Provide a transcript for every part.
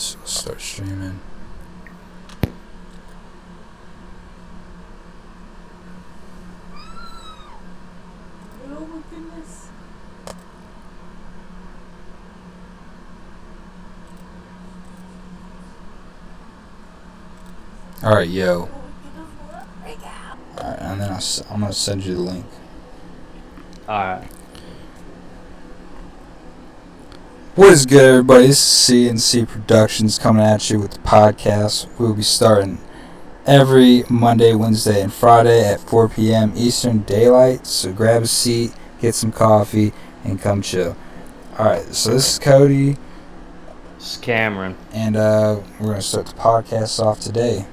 Let's start streaming. Oh my goodness. Alright, yo. Alright, and then I'm gonna send you the link. Alright. What is good, everybody? This is C&C Productions coming at you with the podcast. We'll be starting every Monday, Wednesday, and Friday at 4 p.m. Eastern Daylight. So grab a seat, get some coffee, and come chill. Alright, so this is Cody. This is Cameron. And we're going to start the podcast off today.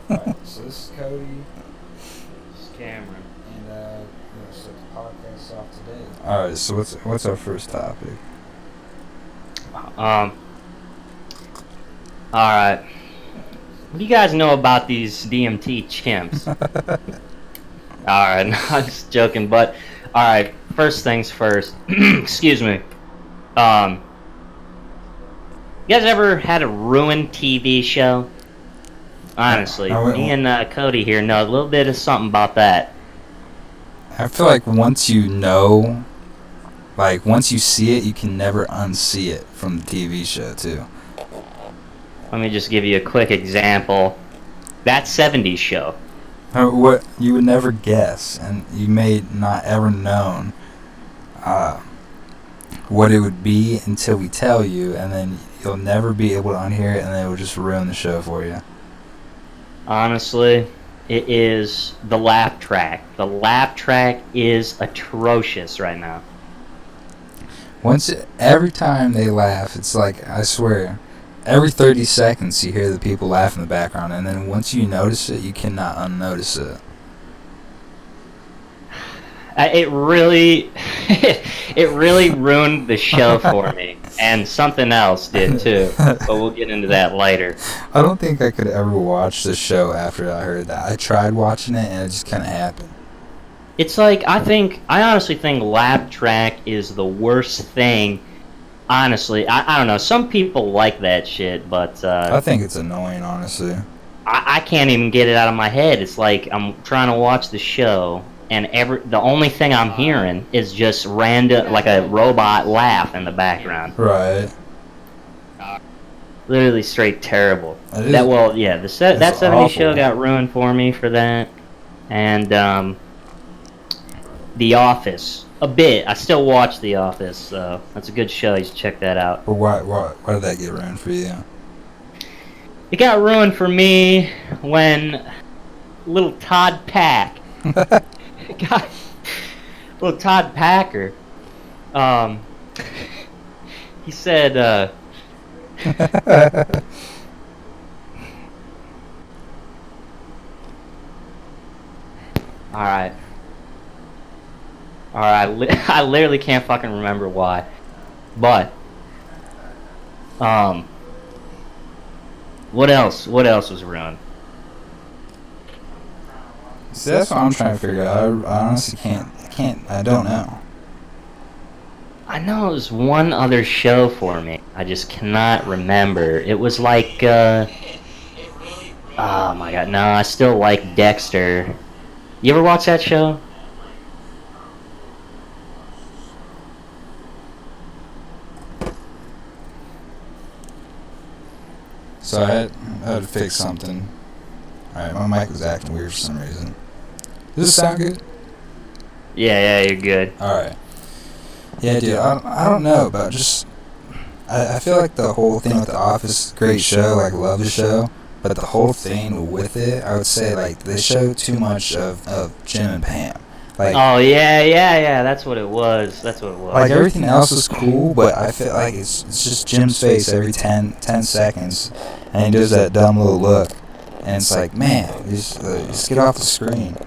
Alright, so this is Cody. This is Cameron. And we're going to start the podcast off today. Alright, so what's our first topic? Alright. What do you guys know about these DMT chimps? Alright, no, I'm just joking, but alright, first things first. Excuse me. You guys ever had a ruined TV show? Honestly, me and Cody here know a little bit of something about that. I feel like once you know, like once you see it, you can never unsee it from the TV show too. Let me just give you a quick example. That 70s show. What you would never guess, and you may not ever known what it would be until we tell you, and then you'll never be able to unhear it, and then it will just ruin the show for you. Honestly, it is the laugh track. The laugh track is atrocious right now. Every time they laugh, it's like, I swear, every 30 seconds you hear the people laugh in the background, and then once you notice it, you cannot unnotice it. It really, it really ruined the show for me, and something else did too. But we'll get into that later. I don't think I could ever watch the show after I heard that. I tried watching it, and it just kind of happened. It's like I honestly think laugh track is the worst thing. Honestly, I don't know. Some people like that shit, but I think it's annoying, honestly. I can't even get it out of my head. It's like I'm trying to watch the show, and the only thing I'm hearing is just random, like a robot laugh in the background. Right. Literally straight terrible. That 70s show got ruined for me for that, and The Office. A bit. I still watch The Office, so that's a good show. You should check that out. But why did that get ruined for you? It got ruined for me when little Todd Pack little Todd Packer, he said, Alright, I literally can't fucking remember why, but, what else was ruined? See, that's what I'm trying to figure out. I honestly I don't know. I know it was one other show for me. I just cannot remember. It was like, oh my god, no, I still like Dexter. You ever watch that show? So I had to fix something. Alright, my mic was acting weird for some reason. Does this sound good? Yeah, you're good. Alright. Yeah, dude, I don't know about just... I feel like the whole thing with The Office, great show, like, love the show, but the whole thing with it, I would say, like, they show too much of Jim and Pam. Like, oh, yeah, that's what it was. Like, everything else is cool, but I feel like it's just Jim's face every 10 seconds, and he does that dumb little look, and it's like, man, just get off the screen.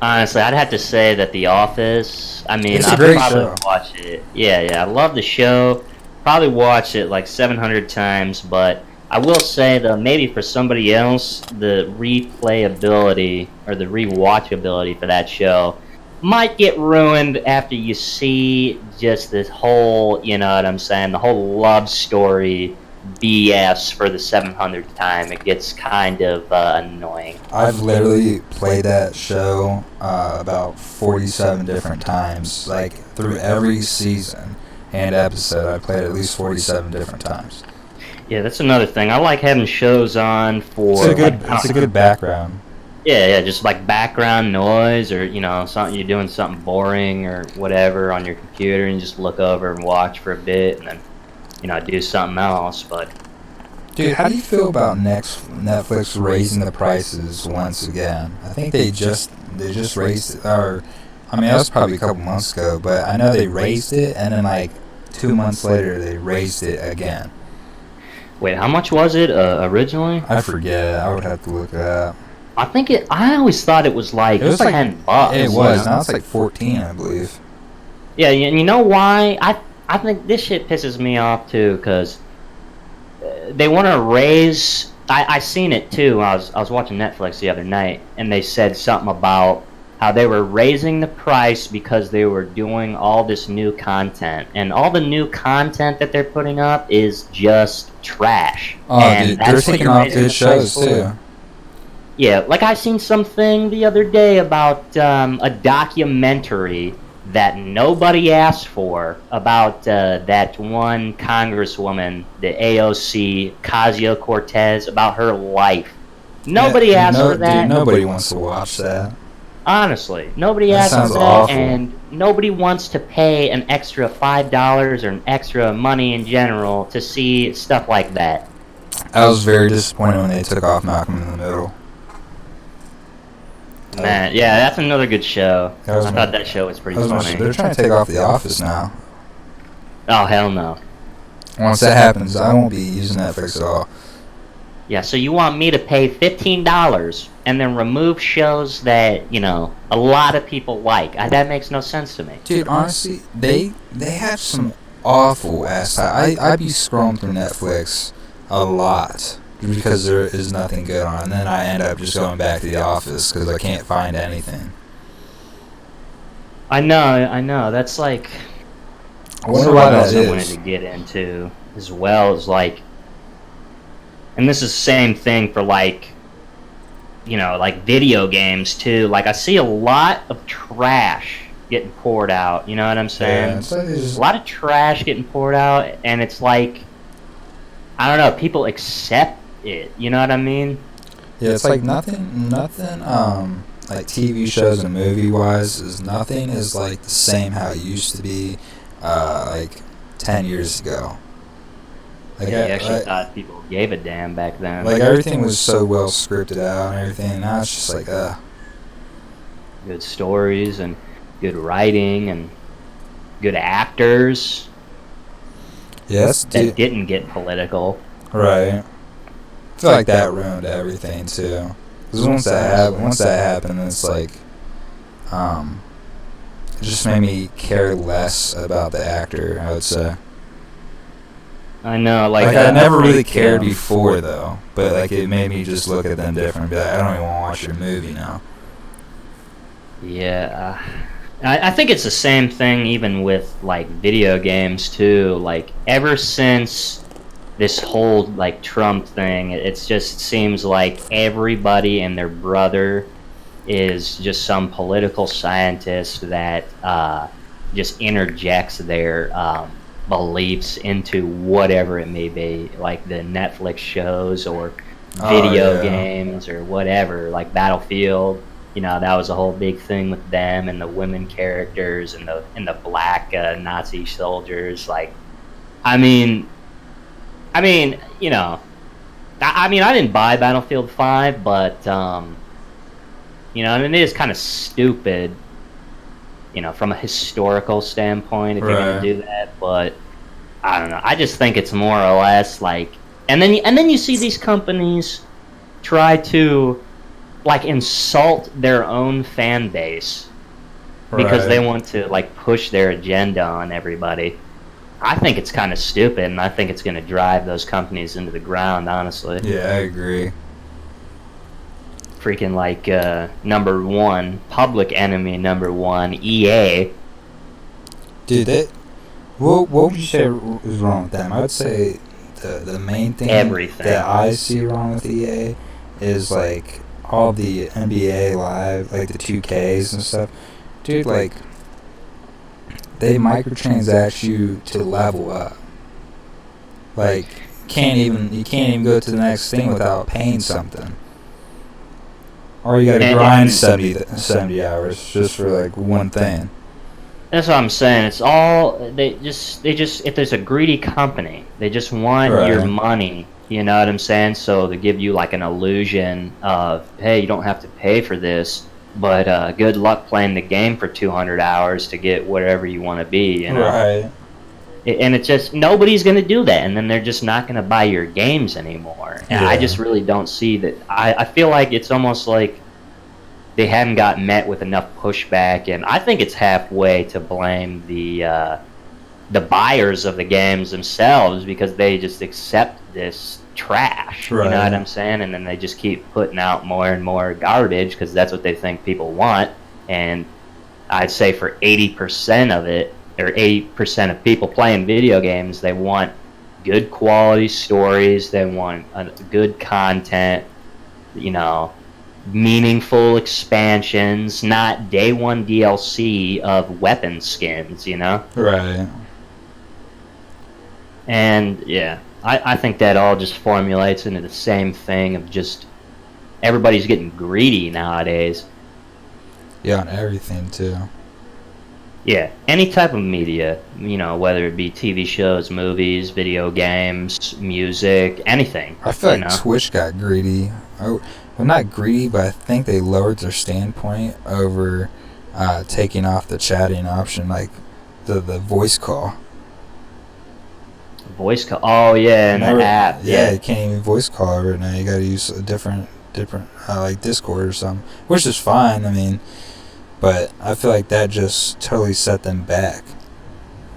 Honestly, I'd have to say that The Office, I mean, It's a I'd great probably show. watch it. Yeah, I love the show. Probably watch it like 700 times, but I will say that maybe for somebody else, the replayability or the rewatchability for that show might get ruined after you see just this whole, you know what I'm saying, the whole love story BS for the 700th time. It gets kind of annoying. I've literally played that show about 47 different times, like through every season and episode. I played at least 47 different times. Yeah, that's another thing. I like having shows on for. It's a good background. Yeah, just like background noise, or you know, something you're doing something boring or whatever on your computer, and just look over and watch for a bit, and then you know do something else. But dude, how do you feel about Netflix raising the prices once again? I think they just raised it, or I mean that was probably a couple months ago, but I know they raised it, and then like 2 months later they raised it again. wait, how much was it originally? I forget. I would have to look it up. I always thought it was like $10. It was. You know? Now it's like 14, I believe. Yeah, and you know why? I think this shit pisses me off too, because they want to raise. I seen it too. I was watching Netflix the other night, and they said something about how they were raising the price because they were doing all this new content, and all the new content that they're putting up is just trash. Oh, and dude, they're taking off good shows too. Yeah, like I seen something the other day about a documentary that nobody asked for about that one congresswoman, the AOC, Ocasio-Cortez, about her life. Nobody asked for that. Dude, nobody wants to watch that. Honestly, nobody asked for that, awful. And nobody wants to pay an extra $5 or an extra money in general to see stuff like that. I was very disappointed when they took off Malcolm in the Middle. Man, yeah, that's another good show. I thought that show was pretty funny. They're trying to take off The Office now. Oh, hell no. Once that happens, I won't be using Netflix at all. Yeah, so you want me to pay $15 and then remove shows that, you know, a lot of people like. That makes no sense to me. Dude, honestly, they have some awful ass. I'd be scrolling through Netflix a lot because there is nothing good on, and then I end up just going back to The Office because I can't find anything. I know. That's like I wonder why that I wanted is. to get into as well as like, and this is the same thing for like, you know, like video games too. Like I see a lot of trash getting poured out. You know what I'm saying? Yeah, it's like a lot of trash getting poured out, and it's like, I don't know, people accept it. You know what I mean? Yeah, it's like nothing. Like TV shows and movie wise, nothing is like the same how it used to be, like 10 years ago. Like I actually thought people gave a damn back then. Like everything was so well scripted out and everything. Now it's just like good stories and good writing and good actors. Yes, that didn't get political. Right. I feel like that ruined everything too. Because once that happened, it's like, it just made me care less about the actor, I would say. I know, like I never really cared before though, but like it made me just look at them different and be like, I don't even want to watch your movie now. Yeah, I think it's the same thing even with like video games too. Like ever since this whole like Trump thing, it just seems like everybody and their brother is just some political scientist that just interjects their beliefs into whatever it may be, like the Netflix shows or video games or whatever, like Battlefield. You know, that was a whole big thing with them and the women characters and the black Nazi soldiers. Like, I mean, you know, I didn't buy Battlefield 5, but you know, and it is kind of stupid, you know, from a historical standpoint if you're gonna do that. But I don't know. I just think it's more or less like, and then you see these companies try to like insult their own fan base because they want to like push their agenda on everybody. I think it's kind of stupid, and I think it's going to drive those companies into the ground, honestly. Yeah, I agree. freaking like number one, public enemy number one, EA. Dude, what would you say is wrong with them? I would say the main thing Everything. that I see wrong with EA is like all the NBA Live, like the 2Ks and stuff. Dude, like they microtransact you to level up. Like you can't even go to the next thing without paying something. Or you gotta grind 70 hours just for like one thing. That's what I'm saying. It's all they just if there's a greedy company, they just want your money. You know what I'm saying? So they give you like an illusion of, hey, you don't have to pay for this, but good luck playing the game for 200 hours to get whatever you want to be. You know? Right. And it's just nobody's gonna do that, and then they're just not gonna buy your games anymore. And I just really don't see that. I feel like it's almost like they haven't got met with enough pushback, and I think it's halfway to blame the buyers of the games themselves, because they just accept this trash. Right. You know what I'm saying? And then they just keep putting out more and more garbage because that's what they think people want. And I'd say for 80% of it, or 80% of people playing video games, they want good quality stories, they want good content, you know, meaningful expansions, not day one DLC of weapon skins, you know? Right. And yeah, I think that all just formulates into the same thing of just everybody's getting greedy nowadays. Yeah, on everything too. Yeah, any type of media, you know, whether it be TV shows, movies, video games, music, anything. I feel like Twitch got greedy. Well, not greedy, but I think they lowered their standpoint over taking off the chatting option, like the voice call. Voice call? Oh, yeah, and the app. Yeah, you can't even voice call over it now. You got to use a different like Discord or something, which is fine. I mean, but I feel like that just totally set them back.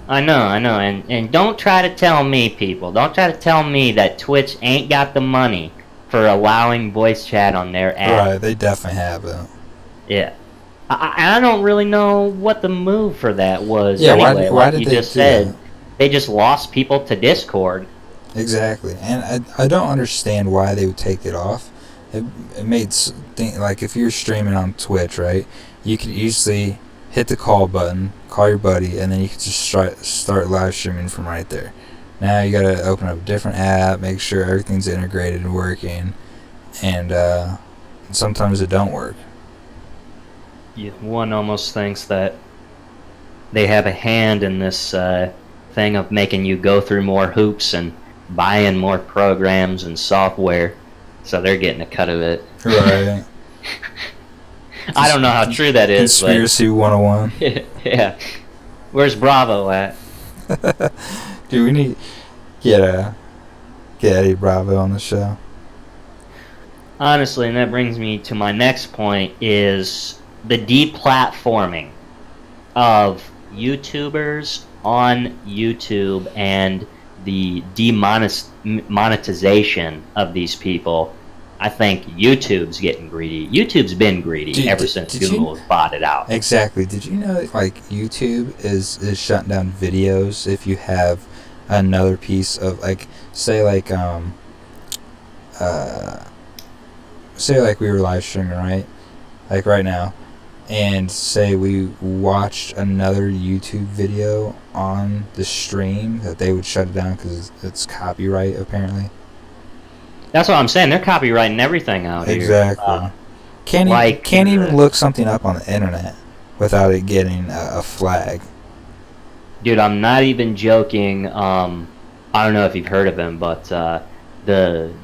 I know, and don't try to tell me, people. Don't try to tell me that Twitch ain't got the money for allowing voice chat on their app. Right, they definitely have it. Yeah. I don't really know what the move for that was. Yeah, anyway, why did they just do said, that? They just lost people to Discord. Exactly, and I don't understand why they would take it off. It made like if you're streaming on Twitch, right? You could easily hit the call button, call your buddy, and then you can just start live streaming from right there. Now you gotta open up a different app, make sure everything's integrated and working, and sometimes it don't work. Yeah, one almost thinks that they have a hand in this thing of making you go through more hoops and buying more programs and software, so they're getting a cut of it. Right. I don't know how true that is. Conspiracy 101. Yeah. Where's Bravo at? Dude, we need to get Eddie Bravo on the show. Honestly, and that brings me to my next point, is the deplatforming of YouTubers on YouTube and the demonetization of these people. I think YouTube's getting greedy. YouTube's been greedy ever since Google bought it out. Exactly. Did you know that, like, YouTube is shutting down videos if you have another piece of, like, say like we were live streaming, right? Like right now, and say we watched another YouTube video on the stream, that they would shut it down because it's copyright apparently. That's what I'm saying. They're copywriting everything out here. Exactly. Can't even look something up on the internet without it getting a flag. Dude, I'm not even joking. I don't know if you've heard of him, but the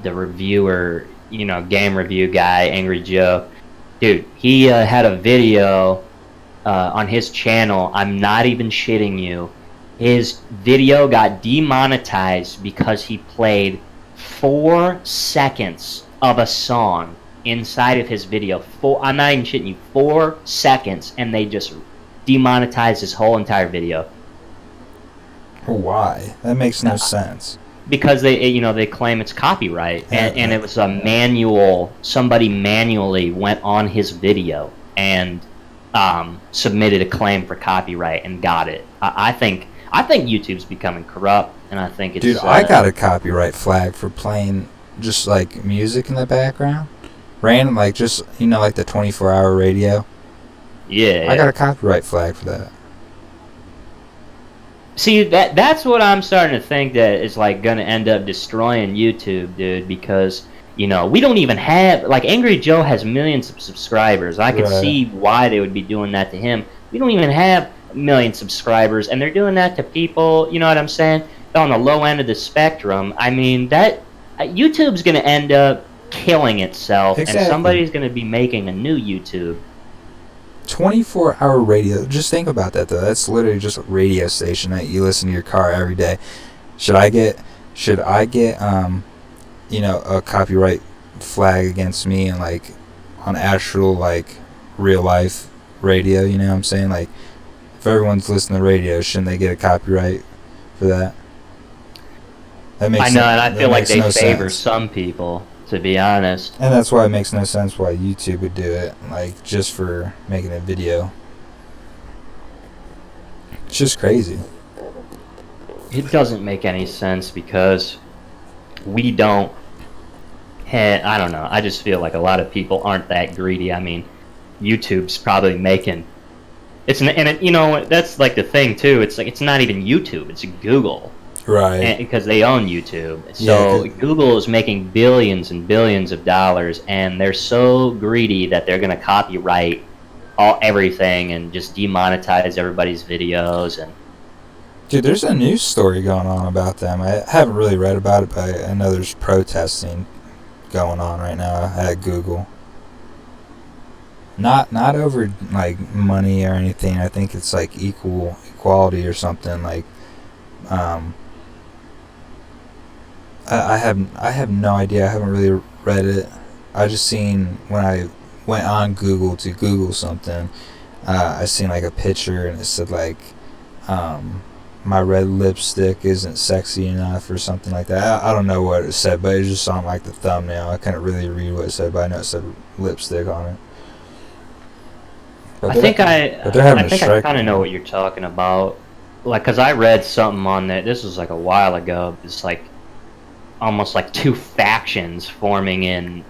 reviewer, you know, game review guy, Angry Joe, dude, he had a video on his channel. I'm not even shitting you. His video got demonetized because he played 4 seconds of a song inside of his video. I'm not even shitting you. 4 seconds, and they just demonetized his whole entire video. Why? That makes no sense. because they claim it's copyright, and it was a manual. Somebody manually went on his video and submitted a claim for copyright and got it. I think YouTube's becoming corrupt, and I think it's. Dude, I got a copyright flag for playing just like music in the background, random, like just like the 24-hour radio. Yeah, I got a copyright flag for that. See, that's what I'm starting to think that is like gonna end up destroying YouTube, dude. Because we don't even have, like, Angry Joe has millions of subscribers. I could see why they would be doing that to him. We don't even have a million subscribers, and they're doing that to people. You know what I'm saying? On the low end of the spectrum. I mean, that YouTube's gonna end up killing itself, and somebody's gonna be making a new YouTube. 24-hour radio. Just think about that, though. That's literally just a radio station that you listen to your car every day. Should I get a copyright flag against me and like on actual like real life radio? You know what I'm saying? Like, if everyone's listening to radio, shouldn't they get a copyright for that? That makes I know, and I feel like they favor sense. some people, to be honest. And that's why it makes no sense why YouTube would do it, like, just for making a video. It's just crazy. It doesn't make any sense because we don't have, I don't know, I just feel like a lot of people aren't that greedy. I mean, YouTube's probably making, that's like the thing too, it's like, it's not even YouTube, it's Google. Right. Because they own YouTube. So Google is making billions and billions of dollars, and they're so greedy that they're going to copyright everything and just demonetize everybody's videos. And dude, there's a news story going on about them. I haven't really read about it, but I know there's protesting going on right now at Google. Not over like money or anything. I think it's like equality or something. Like, I have no idea. I haven't really read it. I just seen when I went on Google to Google something, I seen like a picture and it said like, my red lipstick isn't sexy enough or something like that. I don't know what it said, but it just on like the thumbnail. I couldn't really read what it said, but I know it said lipstick on it. But I think I kind of know what you're talking about. Like, cause I read something on that. This was like a while ago. It's like almost like two factions forming in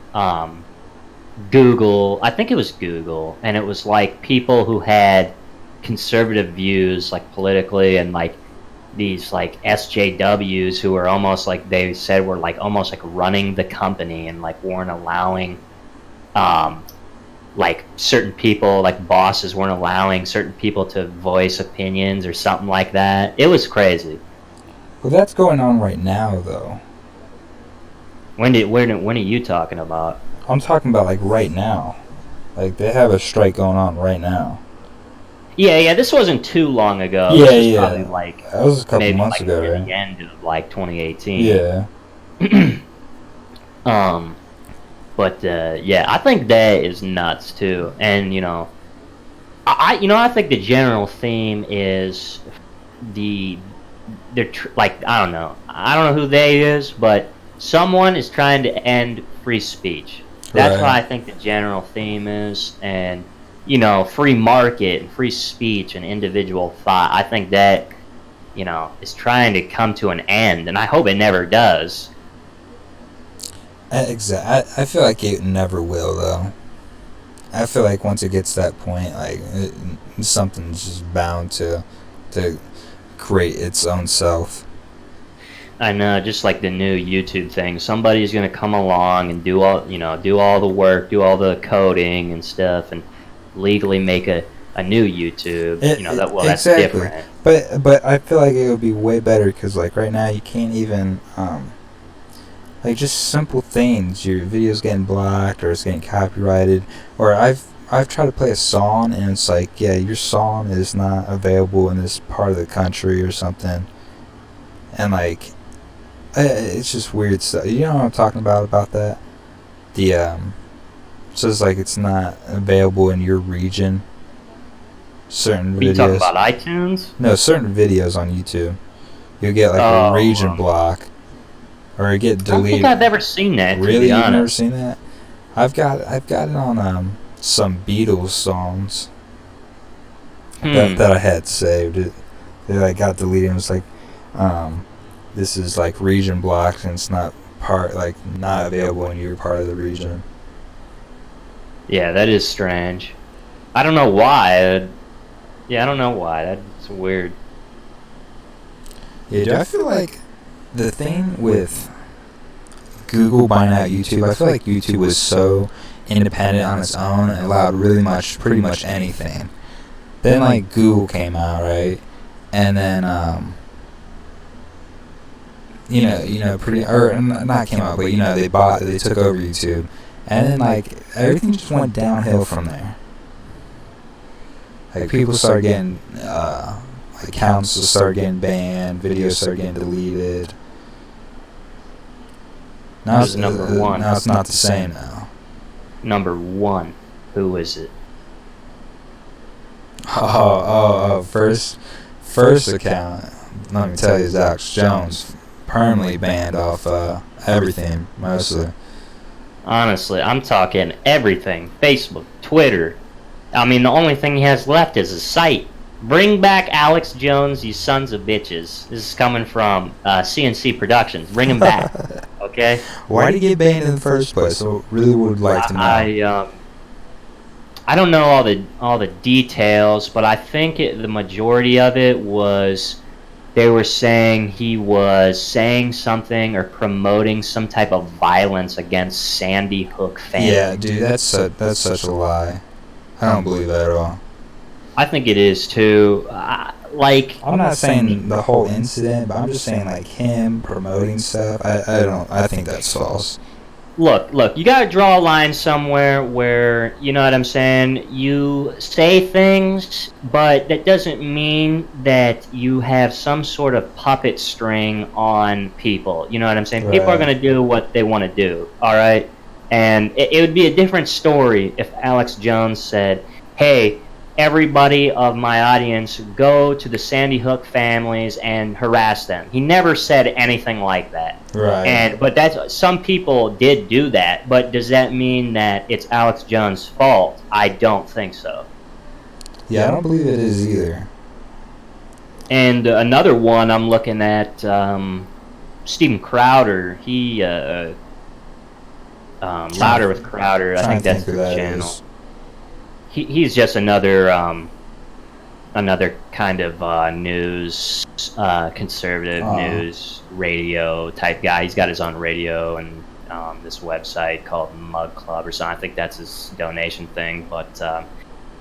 Google. I think it was Google, and it was like people who had conservative views, like politically, and like these like SJWs who were almost like, they said, were like almost like running the company and like weren't allowing like certain people, like bosses weren't allowing certain people to voice opinions or something like that. It was crazy. Well, that's going on right now, though. When are you talking about? I'm talking about like right now. Like, they have a strike going on right now. Yeah, this wasn't too long ago. Yeah, this was probably like, that was a couple maybe months like ago, near right? the end of like 2018. Yeah. But yeah, I think that is nuts too. And I think the general theme is like, I don't know who they is, but someone is trying to end free speech. That's Right. what I think the general theme is. And free market and free speech and individual thought, I think that is trying to come to an end, and I hope it never does. Exactly. I feel like it never will, though. I feel like once it gets to that point, like, something's just bound to create its own self. I know, just like the new YouTube thing. Somebody's gonna come along and do all the work, do all the coding and stuff, and legally make a new YouTube. That's different. But I feel like it would be way better because, like, right now you can't even like, just simple things. Your video's getting blocked or it's getting copyrighted. Or I've tried to play a song and it's like, yeah, your song is not available in this part of the country or something. And like, it's just weird stuff. You know what I'm talking about that? The says like it's not available in your region. Certain videos. Are you talking about iTunes? No, certain videos on YouTube. You'll get like a region block. or get I don't deleted. think I've ever seen that. Really, to be you've never honest. seen that? I've got it on some Beatles songs that I had saved. They like got deleted. And it's like, this is like region blocked, and it's not not available when you're part of the region. Yeah, that is strange. I don't know why. Yeah, I don't know why. That's weird. Yeah, dude, I feel like the thing with Google buying out YouTube, I feel like YouTube was so independent on its own and allowed pretty much anything. Then like Google came out, right? And then not came out, but they took over YouTube, and then like everything just went downhill from there. Like people started getting accounts started getting banned, videos started getting deleted. Now Who's number one? Now it's not the same now. Number one. Who is it? First account. Let me tell you, is Alex Jones, permanently banned off everything, mostly. Honestly, I'm talking everything. Facebook, Twitter. I mean, the only thing he has left is a site. Bring back Alex Jones, you sons of bitches. This is coming from C&C Productions. Bring him back, okay? Why did he get banned in the first place? So really would like to know. I don't know all the details, but I think the majority of it was they were saying he was saying something or promoting some type of violence against Sandy Hook families. Yeah, dude, that's such a lie. I don't believe that at all. I think it is too. I'm not saying the whole incident, but I'm just saying like him promoting stuff. I think that's false. Look, you gotta draw a line somewhere where, you know what I'm saying, you say things, but that doesn't mean that you have some sort of puppet string on people. You know what I'm saying? Right. People are gonna do what they want to do, alright? And it would be a different story if Alex Jones said, hey, everybody of my audience, go to the Sandy Hook families and harass them. He never said anything like that. Right. But some people did do that. But does that mean that it's Alex Jones' fault? I don't think so. Yeah, I don't believe it is either. And another one I'm looking at, Steven Crowder. He Louder with Crowder. I think that's the channel. He's just another kind of news, conservative news radio type guy. He's got his own radio and this website called Mug Club or something. I think that's his donation thing. But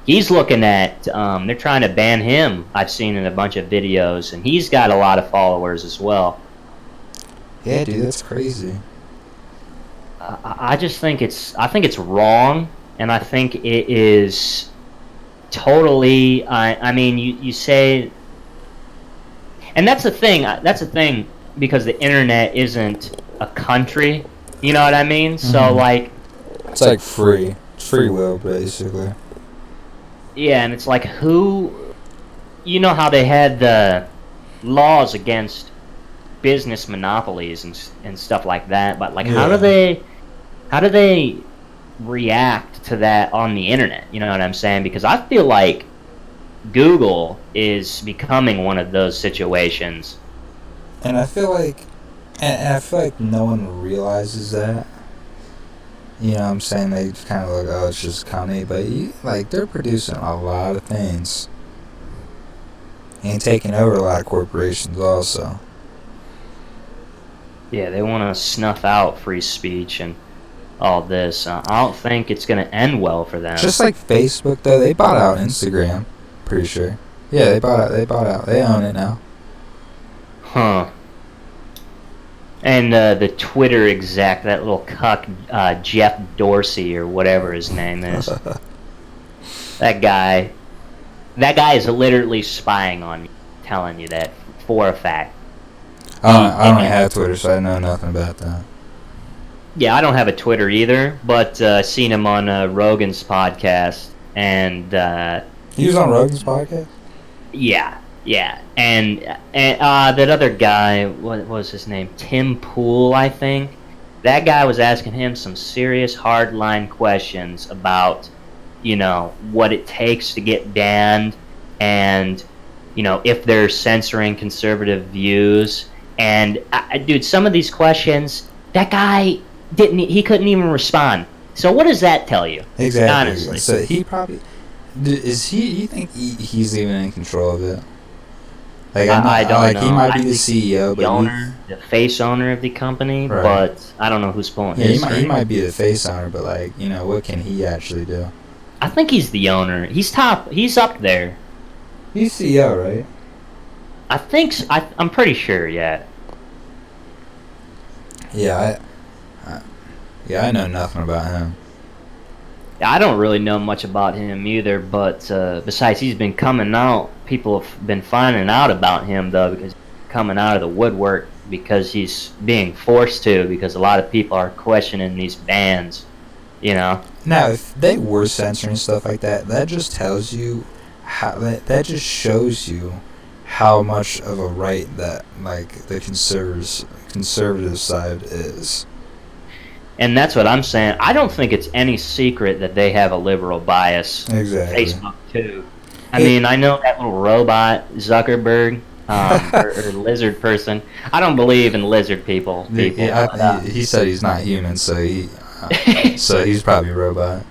he's looking at, they're trying to ban him. I've seen in a bunch of videos, and he's got a lot of followers as well. Yeah, dude, that's crazy. I just think I think it's wrong. And I think it is totally. I mean, you say, and that's the thing. That's the thing because the internet isn't a country. You know what I mean? Mm-hmm. So like, it's like free will, basically. Yeah, and it's like who, you know how they had the laws against business monopolies and stuff like that, but like how do they react to that on the internet? You know what I'm saying? Because I feel like Google is becoming one of those situations. And I feel like no one realizes that. You know what I'm saying? They kind of like, oh, it's just comedy, but they're producing a lot of things and taking over a lot of corporations also. Yeah, they want to snuff out free speech and all this. I don't think it's going to end well for them. Just like Facebook, though, they bought out Instagram. Pretty sure. Yeah, they bought out. They own it now. Huh. And the Twitter exec, that little cuck, Jeff Dorsey or whatever his name is. That guy is literally spying on you, telling you that for a fact. I don't have Twitter, so I know nothing about that. Yeah, I don't have a Twitter either, but seen him on Rogan's podcast, and he was on Rogan's podcast. Yeah, Yeah, and that other guy, what was his name? Tim Pool, I think. That guy was asking him some serious hardline questions about, what it takes to get banned, and if they're censoring conservative views. And dude, some of these questions, that guy didn't. He couldn't even respond. So what does that tell you? Exactly. Honestly. So he probably is he. You think he's even in control of it? Like I don't like know. he might I be the think CEO, the but owner, the face owner of the company, Right. but I don't know who's pulling yeah, his he string. might be the face owner, but like what can he actually do? I think he's the owner. He's top. He's up there. He's CEO, right? I think. I'm pretty sure. Yeah. Yeah, I know nothing about him. I don't really know much about him either. But besides, he's been coming out. People have been finding out about him though, because he's coming out of the woodwork because he's being forced to. Because a lot of people are questioning these bans. Now, if they were censoring stuff like that, that just tells you how that just shows you how much of a right that like the conservative side is. And that's what I'm saying. I don't think it's any secret that they have a liberal bias. Exactly. Facebook too. I mean, I know that little robot Zuckerberg, or lizard person. I don't believe in lizard people. He said he's not human, so so he's probably a robot.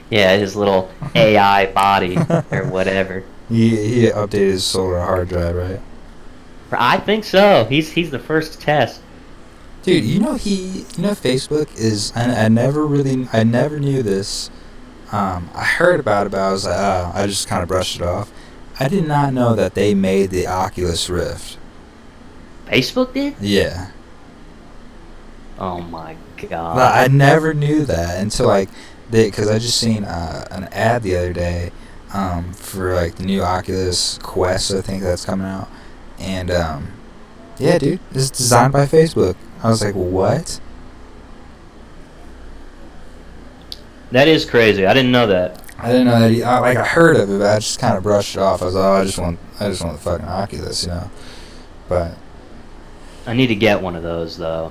Yeah, his little AI body or whatever. He updated his solar hard drive, right? I think so. He's the first test. Dude, Facebook is. I never knew this. I heard about it, but I was like, oh, I just kind of brushed it off. I did not know that they made the Oculus Rift. Facebook did? Yeah. Oh my god. I never knew that until because I just seen an ad the other day, for like the new Oculus Quest, I think that's coming out, and yeah, dude, it's designed by Facebook. I was like, what? That is crazy. I didn't know that. I didn't know that. I heard of it, but I just kind of brushed it off. I was like, oh, I just want the fucking Oculus, But I need to get one of those though.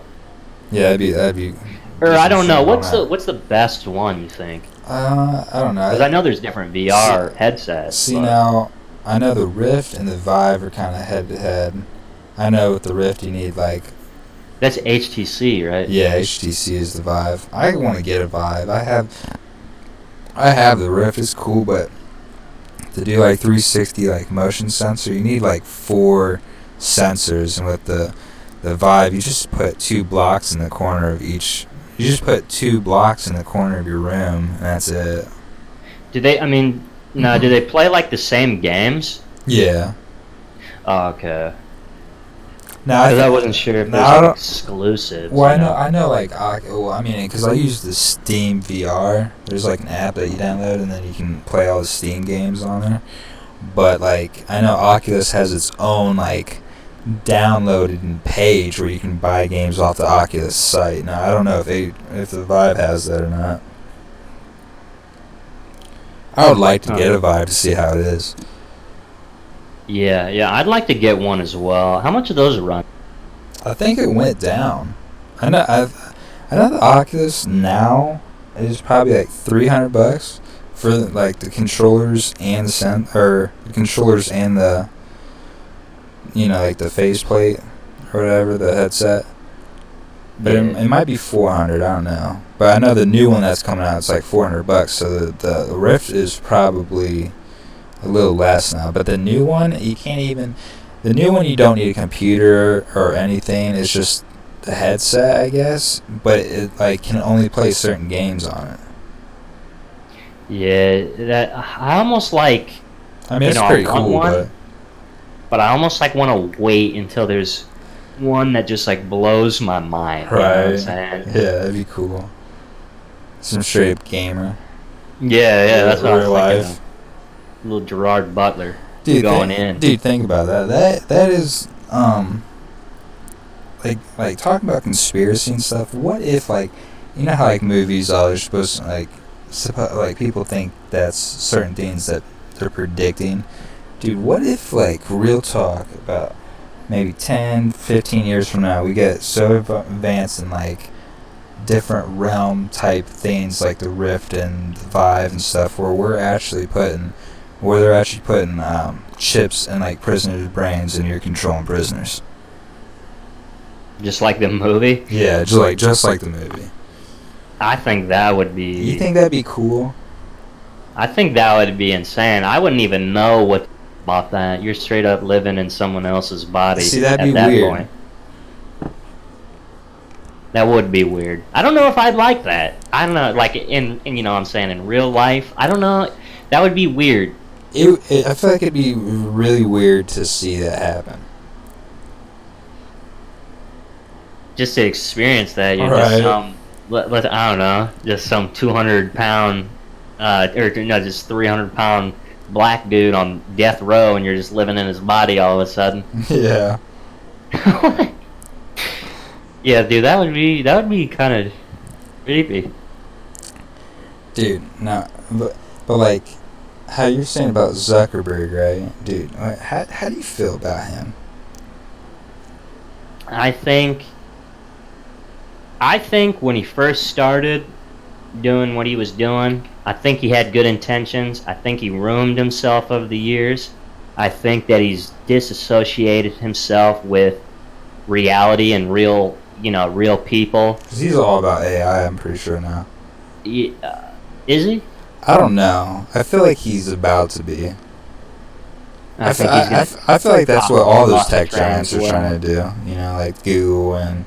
yeah, that'd be. Or I don't know. What's the best one you think? I don't know. Because I know there's different VR headsets. See now, I know the Rift and the Vive are kind of head to head. I know with the Rift you need That's HTC, right? yeah, HTC is the Vive. I want to get a Vive. I have the Rift. It's cool, but to do 360 motion sensor, you need 4 sensors, and with the Vive, you just put 2 blocks in the corner of each. You just put 2 blocks in the corner of your room, and that's it. Do they? I mean, no. Do they play the same games? Yeah. Oh, okay. Now I wasn't sure if there's exclusives. Well, I know. I mean, because I use the Steam VR. There's an app that you download, and then you can play all the Steam games on there. But I know Oculus has its own downloaded page where you can buy games off the Oculus site. Now I don't know if the Vive has that or not. I would like to get a Vive to see how it is. Yeah, I'd like to get one as well. How much do those run? I think it went down. I know the Oculus now is probably $300 for the controllers and the controllers and the the faceplate or whatever, the headset. But it might be $400. I don't know. But I know the new one that's coming out, it's $400. So the Rift is probably a little less now. But the new one, you can't even. The new one, you don't need a computer or anything. It's just the headset, I guess. But it can only play certain games on it. Yeah, that I almost like. I mean, it's pretty cool, but I almost want to wait until there's one that just blows my mind. Right. You know what I'm saying? Yeah, that'd be cool. Some straight up gamer. Yeah, that's what I was life. thinking. Little Gerard Butler. Dude, going in. Dude, think about that. That is talking about conspiracy and stuff. What if how movies are supposed to people think that's certain things that they're predicting. Dude, what if, like, real talk, about maybe 10, 15 years from now, we get so advanced in, like, different realm type things like the Rift and the Vive and stuff, where they're actually putting chips in, like, prisoners' brains, and you're controlling prisoners. Just like the movie? Yeah, just like the movie. I think that would be... You think that'd be cool? I think that would be insane. I wouldn't even know what about that. You're straight up living in someone else's body. See, that'd at be that weird. point. That would be weird. I don't know if I'd like that. I don't know, like in you know what I'm saying, in real life. I don't know. That would be weird. I feel like it'd be really weird to see that happen. Just to experience that, you're Right. just I don't know, just some 200-pound, or no, just 300-pound black dude on death row, and you're just living in his body all of a sudden. Yeah. Yeah, dude, that would be kind of creepy. Dude, no, but like, how you're saying about Zuckerberg, right? Dude, how do you feel about him? I think when he first started doing what he was doing, I think he had good intentions. I think he ruined himself over the years. I think that he's disassociated himself with reality and real people. 'Cause he's all about AI, I'm pretty sure now. Is he? I don't know. I feel like he's about to be. I think he's gonna. I feel like that's what all those tech trend giants are as well. trying to do. You know, like Google and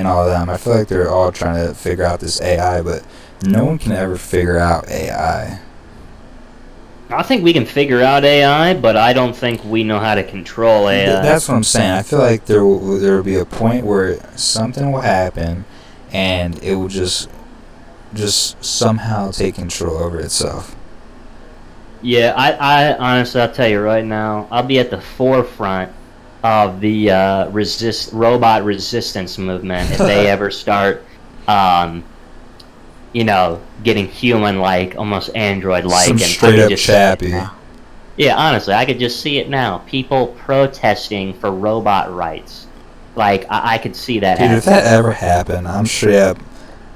all of them. I feel like they're all trying to figure out this AI, but no one can ever figure out AI. I think we can figure out AI, but I don't think we know how to control AI. That's what I'm saying. I feel like there will be a point where something will happen, and it will just somehow take control over itself. Yeah, I honestly, I'll tell you right now, I'll be at the forefront of the robot resistance movement if they ever start, getting human-like, almost android-like. Some and straight up chappy. Yeah, honestly, I could just see it now. People protesting for robot rights. Like, I could see that Dude, happen. if that ever happened, I'm straight up.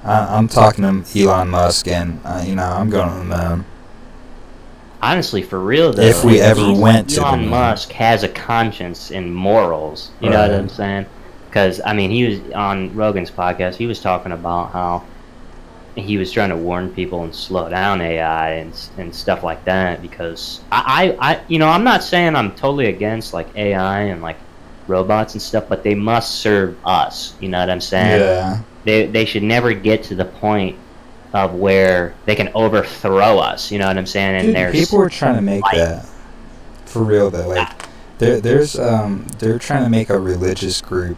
I'm talking to Elon Musk, and I'm going to the moon. Honestly, for real though, If we at ever least went to the Elon moon. Musk has a conscience and morals. You know what I'm saying? Because I mean, he was on Rogan's podcast. He was talking about how he was trying to warn people and slow down AI and stuff like that. Because I'm not saying I'm totally against like AI and like robots and stuff, but they must serve us. You know what I'm saying? Yeah. They should never get to the point of where they can overthrow us, you know what I'm saying? And Dude, there's people are trying to make that for real though. Like, they're trying to make a religious group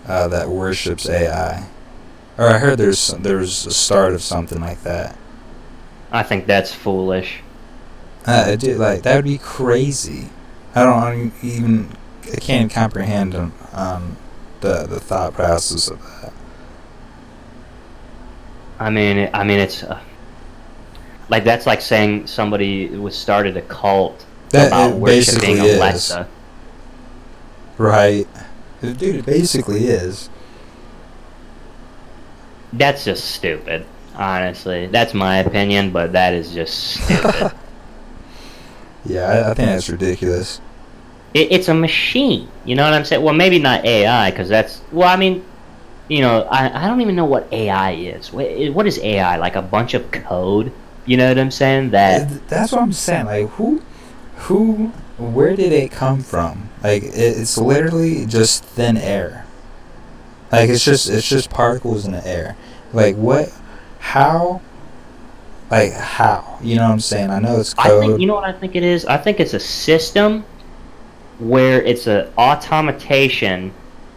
that worships AI. Or I heard there's a start of something like that. I think that's foolish. Dude, like that would be crazy. I can't comprehend the thought process of that. I mean, it's like that's like saying somebody started a cult about worshiping Alexa. Right. Dude, it basically is. That's just stupid, honestly. That's my opinion, but that is just stupid. Yeah, I think that's ridiculous. It's a machine, you know what I'm saying? Well, maybe not AI, because that's... Well, I mean, I don't even know what AI is. What is AI? Like a bunch of code? You know what I'm saying? That's what I'm saying. Like, where did it come from? Like, it's literally just thin air. Like, it's just particles in the air. Like, what? How? Like, how? You know what I'm saying? I know it's code. You know what I think it is? I think it's a system where it's an automation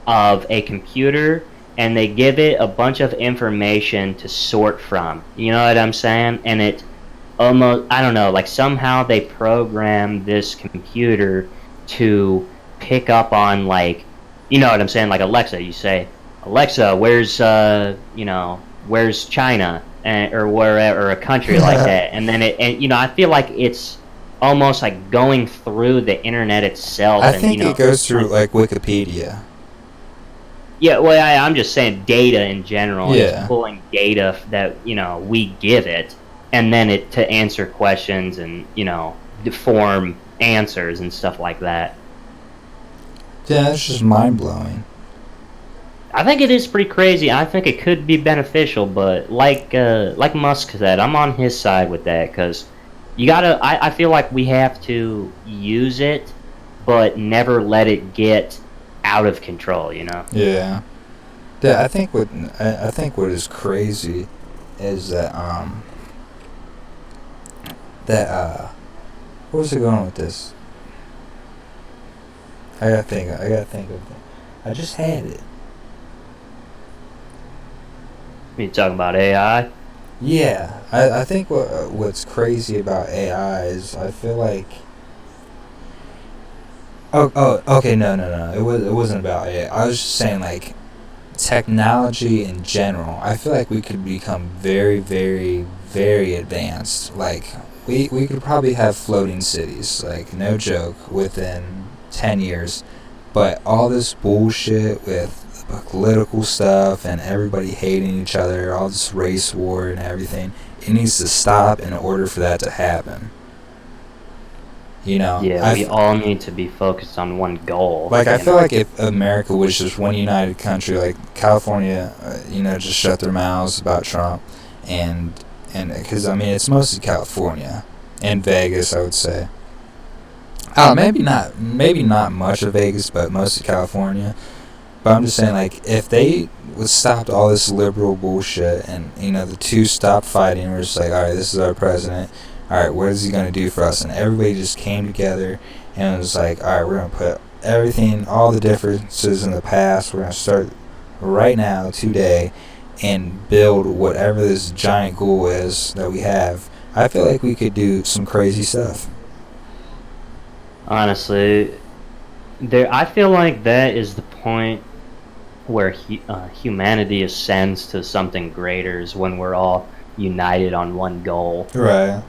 of a computer, and they give it a bunch of information to sort from. You know what I'm saying? And it almost, I don't know, like somehow they program this computer to pick up on, like, you know what I'm saying? Like Alexa, you say, Alexa, where's China, or wherever, or a country like that, and then I feel like it's almost like going through the internet itself. I And think it goes through like Wikipedia. Yeah, well, I'm just saying data in general. Yeah. It's pulling data that we give it, and then it to answer questions and to form answers and stuff like that. Yeah, it's just mind blowing. I think it is pretty crazy. I think it could be beneficial, but like Musk said, I'm on his side with that because you gotta. I feel like we have to use it, but never let it get out of control. Yeah. Yeah, I think what is crazy is that where was it going with this? I gotta think of it. I just had it. You talking about AI? Yeah, I think what's crazy about AI is I feel like. Okay, no. It wasn't about AI. I was just saying like technology in general. I feel like we could become very, very, very advanced. Like we could probably have floating cities. Like no joke, within 10 years. But all this bullshit with political stuff and everybody hating each other, all this race war and everything, it needs to stop in order for that to happen. Yeah, we all need to be focused on one goal. Like I feel like if America was just one united country, like California, just shut their mouths about Trump, and because I mean it's mostly California and Vegas, I would say. Maybe not much of Vegas, but mostly California. But I'm just saying, like, if they would stopped all this liberal bullshit and, the two stopped fighting, we're just like, alright, this is our president, alright, what is he going to do for us? And everybody just came together and was like, alright, we're going to put everything, all the differences in the past, we're going to start right now, today, and build whatever this giant goal is that we have. I feel like we could do some crazy stuff. Honestly, I feel like that is the point where humanity ascends to something greater is when we're all united on one goal. Right.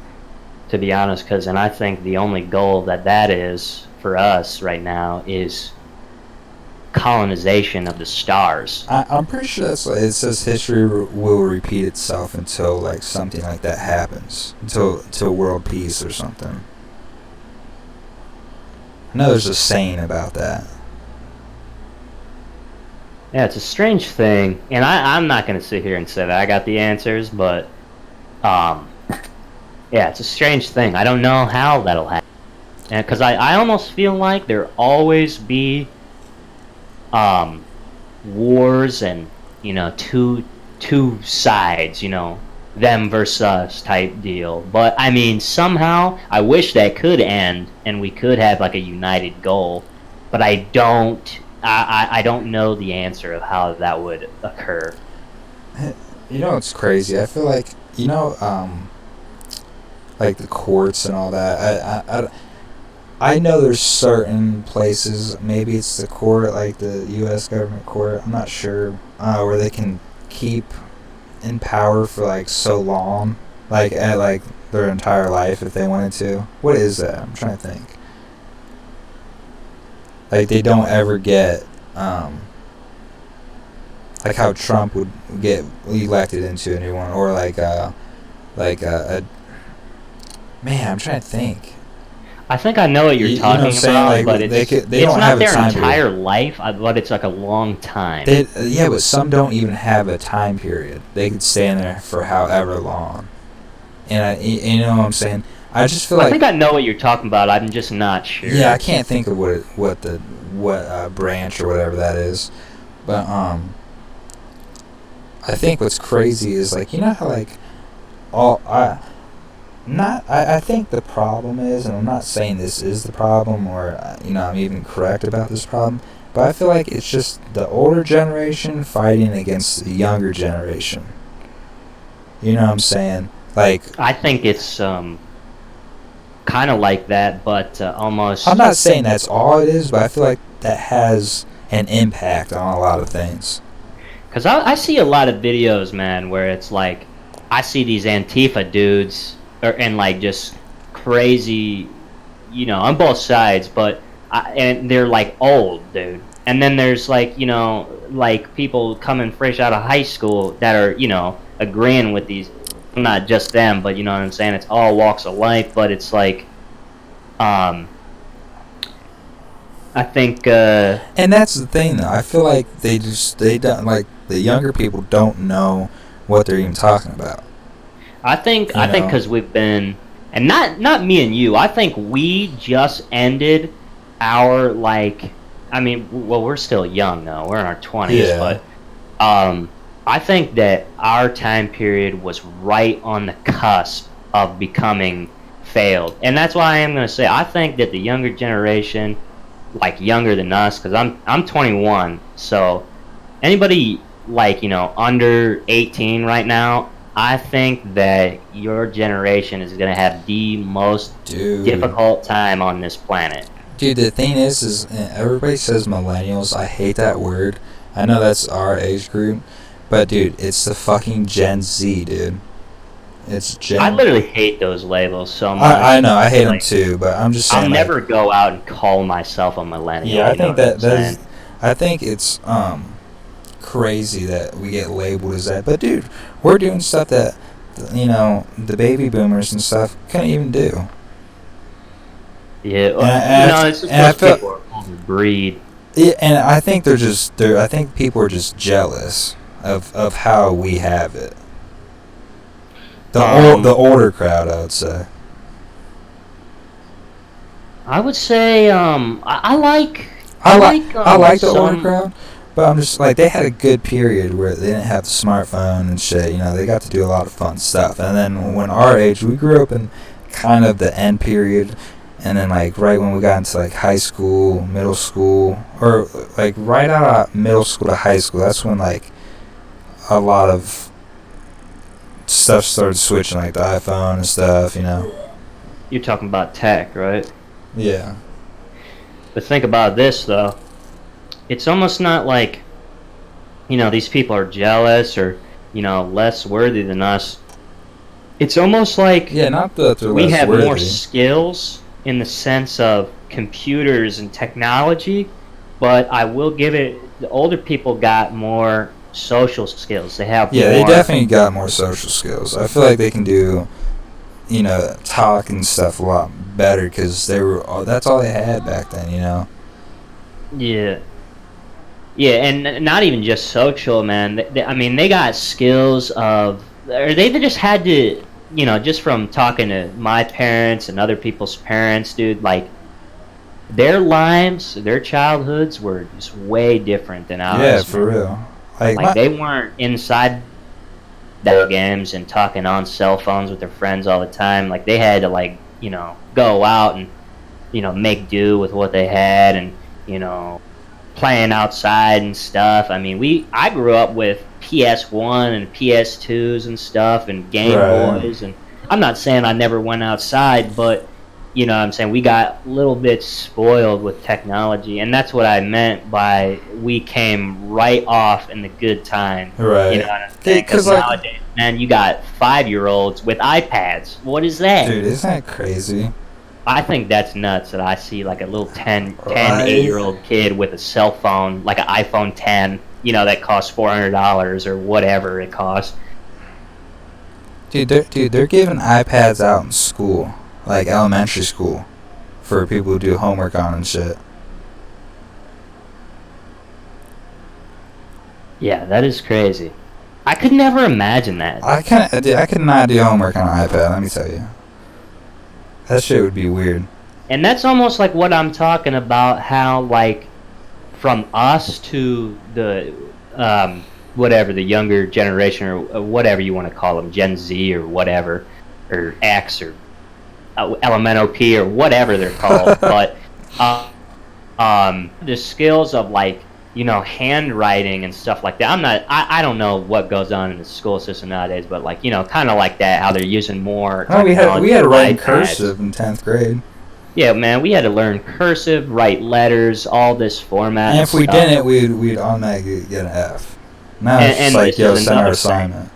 To be honest, and I think the only goal that is for us right now is colonization of the stars. I'm pretty sure that's like, it says history will repeat itself until like something like that happens, until world peace or something. I know there's a saying about that. Yeah, it's a strange thing, and I'm not going to sit here and say that I got the answers, but yeah, it's a strange thing. I don't know how that'll happen, because I almost feel like there always be wars and two sides, them versus us type deal. But I mean, somehow I wish that could end and we could have like a united goal, but I don't know the answer of how that would occur. It's crazy. I feel like like the courts and all that. I know there's certain places, maybe it's the court, like the U.S. government court, I'm not sure, where they can keep in power for like so long, like at like their entire life if they wanted to. What is that? I'm trying to think. Like they don't ever get, like how Trump would get elected into a new one, or man, I'm trying to think. I think I know what you're talking about, like, but it's don't not have their a entire life, but it's like a long time. Yeah, but some don't even have a time period. They could stay in there for however long. And you know what I'm saying? I just feel like I think I know what you're talking about. I'm just not sure. Yeah, I can't think of what branch or whatever that is, but I think what's crazy is like how like I think the problem is, and I'm not saying this is the problem or I'm even correct about this problem, but I feel like it's just the older generation fighting against the younger generation. You know what I'm saying? Like I think it's kind of like that, but almost. I'm not saying that's all it is, but I feel like that has an impact on a lot of things. Because I see a lot of videos, man, where it's like I see these Antifa dudes and like just crazy on both sides, but and they're like old, dude. And then there's like like people coming fresh out of high school that are agreeing with these. Not just them, but you know what I'm saying. It's all walks of life, but it's like, I think. And that's the thing, though. I feel like they don't, like, the younger people don't know what they're even talking about. I think because we've been, and not me and you. I think we just ended our, like, I mean, well, we're still young though. We're in our 20s, but I think that our time period was right on the cusp of becoming failed, and that's why I am going to say I think that the younger generation, like younger than us, because I'm 21, so anybody like under 18 right now, I think that your generation is going to have the most difficult time on this planet. Dude, the thing is everybody says millennials. I hate that word. I know that's our age group, but dude, it's the fucking Gen Z, dude. It's Gen. I literally hate those labels so much. I know, I hate them too, but I'm just saying. I'll never go out and call myself a millennial. Yeah, I think that's. I think it's crazy that we get labeled as that, but dude, we're doing stuff that the baby boomers and stuff couldn't even do. Yeah, it's just people are overbreed. Yeah, and I think I think people are just jealous of how we have it. The older crowd, I would say. I would say I like the older crowd, but I'm just like, they had a good period where they didn't have the smartphone and shit. They got to do a lot of fun stuff. And then when our age, we grew up in kind of the end period. And then, like, right when we got into, like, high school, middle school, or, like, right out of middle school to high school, that's when, like, a lot of stuff started switching, like the iPhone and stuff, You're talking about tech, right? Yeah. But think about this, though. It's almost not like, these people are jealous or, less worthy than us. It's almost like not that they're we less have worthy. more skills in the sense of computers and technology, but I will give it, the older people got more social skills. They have more. They definitely got more social skills. I feel like they can do, talk and stuff a lot better because that's all they had back then, Yeah, and not even just social, man. They got skills of, or they just had to, just from talking to my parents and other people's parents, dude, like, their lives, their childhoods were just way different than ours. Yeah, for real. Like they weren't inside video games and talking on cell phones with their friends all the time. Like, they had to, go out and, make do with what they had and, playing outside and stuff. I grew up with PS1 and PS2s and stuff and Game Boys, and I'm not saying I never went outside, but I'm saying we got a little bit spoiled with technology, and that's what I meant by we came right off in the good time. Right. You know what I'm saying? Because nowadays, man, you got 5-year-olds with iPads. What is that? Dude, isn't that crazy? I think that's nuts that I see like a little 8-year-old kid with a cell phone, like an iPhone 10, that costs $400 or whatever it costs. Dude, they're giving iPads out in school, like elementary school, for people who do homework on and shit. Yeah, that is crazy. I could never imagine that. I could not do homework on an iPad, let me tell you. That shit would be weird. And that's almost like what I'm talking about, how, like, from us to the, whatever, the younger generation, or whatever you want to call them, Gen Z or whatever, or X or LMNOP or whatever they're called, but the skills of, like, handwriting and stuff like that. I don't know what goes on in the school system nowadays, but, like, kind of like that, how they're using more. Oh, we had to write cursive in 10th grade. Yeah, man, we had to learn cursive, write letters, all this format. And if we didn't, we'd automatically get an F. Now it's just like, send our assignment.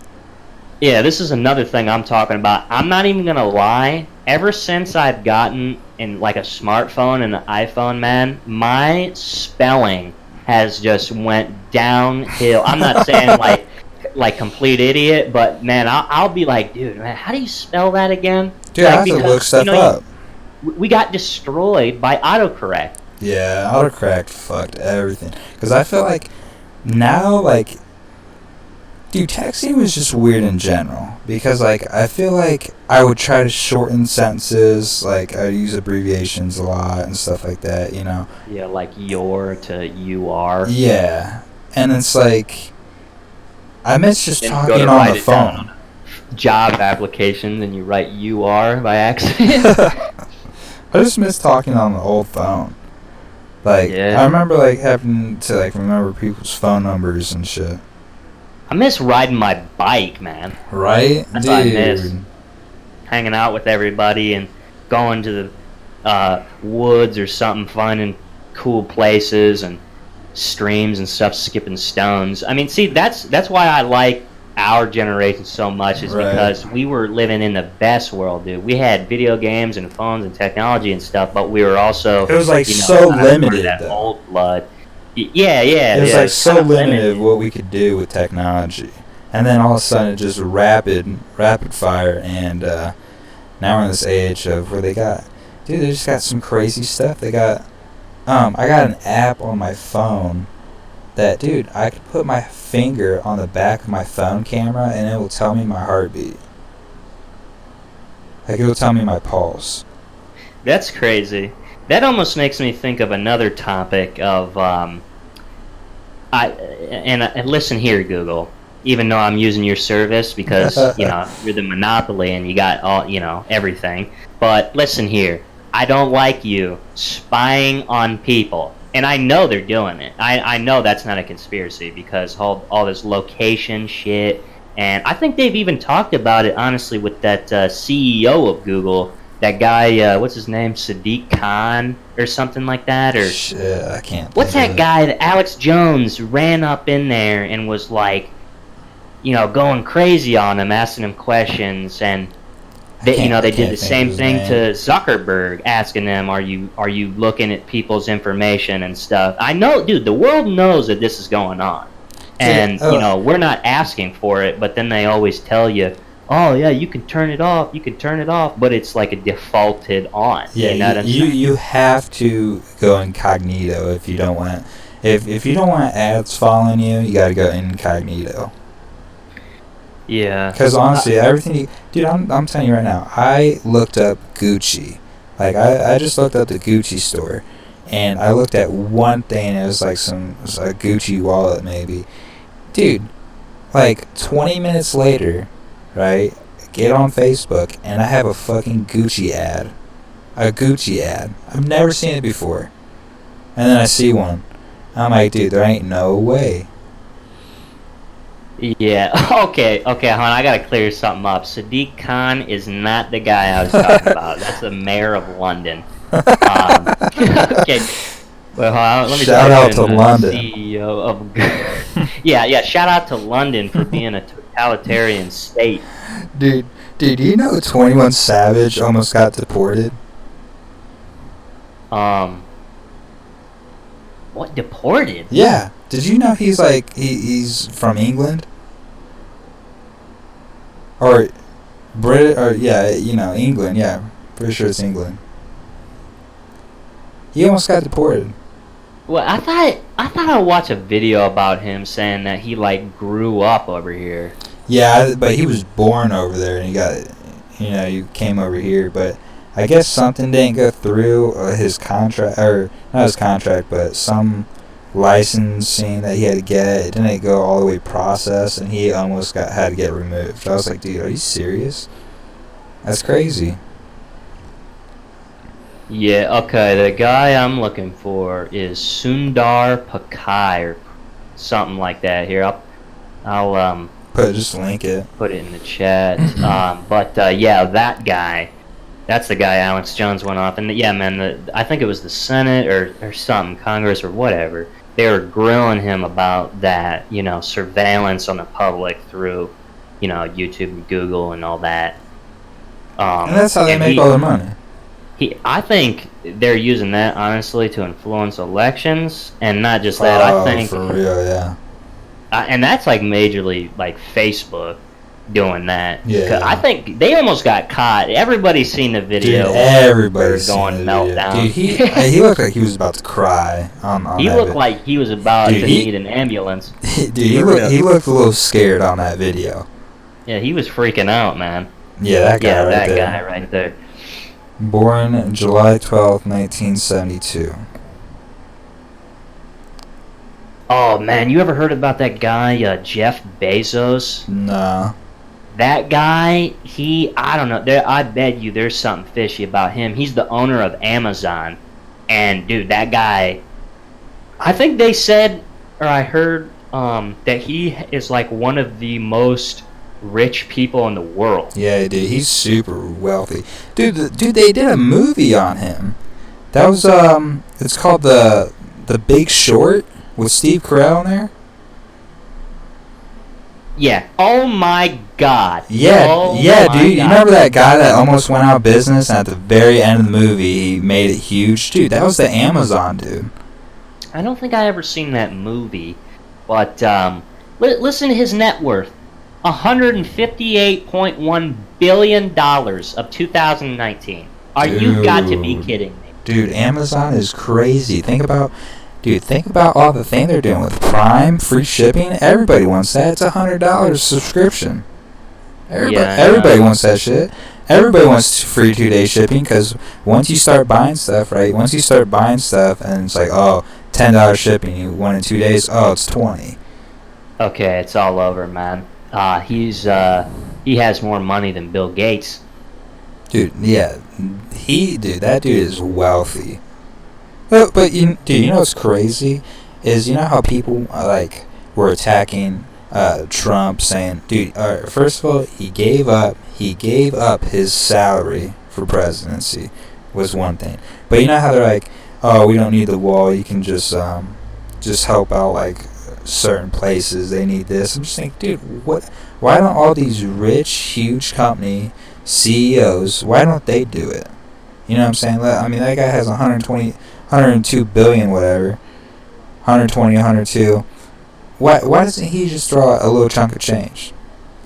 Yeah, this is another thing I'm talking about. I'm not even gonna lie. Ever since I've gotten and like a smartphone and an iPhone, man, my spelling has just went downhill. I'm not saying like complete idiot, but man, I'll be like, dude, man, how do you spell that again? Dude, Like, I have to look stuff up. We got destroyed by autocorrect. Yeah, autocorrect fucked everything. Because I feel like now, like, dude, texting was just weird in general. Because, like, I feel like I would try to shorten sentences. Like, I use abbreviations a lot and stuff like that, you know? Yeah, like your to you are. Yeah. And it's like, I miss just Then talking go to on write the it down phone. on a job application, and you write you are by accident. I just miss talking on the old phone. Like, Yeah. I remember, like, having to, like, remember people's phone numbers and shit. I miss riding my bike, man. Right? That's Dude. what I miss. Hanging out with everybody and going to the woods or something, finding cool places and streams and stuff, skipping stones. I mean, see, that's why I like our generation so much, is Right. because we were living in the best world, dude. We had video games and phones and technology and stuff, but we were also, It was, like, you know, so kind of limited, that though. old blood. Yeah, It was, yeah, like, it's so kind of limited what we could do with technology. And then all of a sudden it just rapid fire, and now we're in this age of where they got, dude, they just got some crazy stuff. They got, I got an app on my phone that, dude, I could put my finger on the back of my phone camera and it will tell me my heartbeat. Like, it will tell me my pulse. That's crazy. That almost makes me think of another topic of and listen here, Google. Even though I'm using your service because you know you're the monopoly and you got all, you know, everything. But listen here, I don't like you spying on people, and I know they're doing it. I know that's not a conspiracy because all this location shit, and I think they've even talked about it honestly with that CEO of Google. That guy, what's his name, Sadiq Khan or something like that, or Shit, I can't. what's that guy that Alex Jones ran up in there and was like, you know, going crazy on him, asking him questions, and they, you know, they did the same thing to Zuckerberg, asking them, are you looking at people's information and stuff? I know, dude, the world knows that this is going on, and you know, we're not asking for it, but then they always tell you, oh yeah, you can turn it off, but it's like a defaulted on. Yeah, you know what I'm saying? You have to go incognito if you don't want, if you don't want ads following you, you gotta go incognito. Yeah. Because honestly, everything, dude, I'm telling you right now, I looked up Gucci. Like, I just looked up the Gucci store, and I looked at one thing, and it was like it was a Gucci wallet maybe. Dude, like 20 minutes later, right, get on Facebook, and I have a fucking Gucci ad. A Gucci ad. I've never seen it before. And then I see one. I'm like, dude, there ain't no way. Yeah. Okay, hon, I gotta clear something up. Sadiq Khan is not the guy I was talking about. That's the mayor of London. Okay. Well, let me shout out to London. CEO of. Yeah. Shout out to London for being a totalitarian state. Dude, you know 21 Savage almost got deported? What, deported? Yeah. Did you know he's like he's from England? Or Brit, or yeah, you know, England, yeah. Pretty sure it's England. He almost got deported. Well, I thought I watched a video about him saying that he like grew up over here. Yeah, but he was born over there and he got, you know, he came over here, but I guess something didn't go through his contract, or not his contract, but some licensing that he had to get. It didn't go all the way processed, and he almost had to get removed. I was like, dude, are you serious? That's crazy. Yeah, okay, the guy I'm looking for is Sundar Pichai or something like that. Here, I'll Just link it. put it in the chat. But yeah, that guy. That's the guy Alex Jones went off, and yeah, man, I think it was the Senate or something, Congress or whatever. They were grilling him about that, you know, surveillance on the public through, you know, YouTube and Google and all that. And that's how they make all their money. I think they're using that honestly to influence elections, and not just that. I think for real, yeah. and that's like majorly like Facebook doing that. 'Cause Yeah. I think they almost got caught. Everybody's seen the video. Dude, everybody's going seen the meltdown. video. Dude, he looked like he was about to cry on He that looked video. like he was about Dude, to he- need an ambulance. Dude, he looked a little scared on that video. Yeah, he was freaking out, man. Yeah, that guy Yeah, right that there. guy right there. Born July 12th, 1972. Oh man, you ever heard about that guy, Jeff Bezos? Nah. That guy, I don't know. I bet you there's something fishy about him. He's the owner of Amazon, and dude, that guy. I think they said, or I heard, that he is like one of the most rich people in the world. Yeah, dude, he's super wealthy. Dude, they did a movie on him. That was it's called the Big Short with Steve Carell in there. Yeah. Oh my God. Yeah, Oh yeah, my dude. You God. remember that guy that almost went out of business, and at the very end of the movie, he made it huge? Dude, that was the Amazon dude. I don't think I ever seen that movie, but listen to his net worth: $158.1 billion of 2019. You got to be Dude. kidding me? Dude, Amazon is crazy. Think about all the thing they're doing with Prime, free shipping. Everybody wants that. It's $100 subscription. Everybody wants that shit. Everybody wants free 2-day shipping, because once you start buying stuff, right? Once you start buying stuff, and it's like, oh, $10 shipping, you want in 2 days. Oh, it's 20. Okay, it's all over, man. He has more money than Bill Gates. Dude, yeah, that dude is wealthy. But you know what's crazy is, you know how people were attacking Trump, saying, dude, first of all, he gave up his salary for presidency, was one thing. But you know how they're like, oh, we don't need the wall, you can just help out like certain places, they need this. I'm just thinking, dude, why don't all these rich, huge company CEOs, why don't they do it? You know what I'm saying? I mean, that guy has 102 billion, whatever, 120, 102. Why doesn't he just draw a little chunk of change?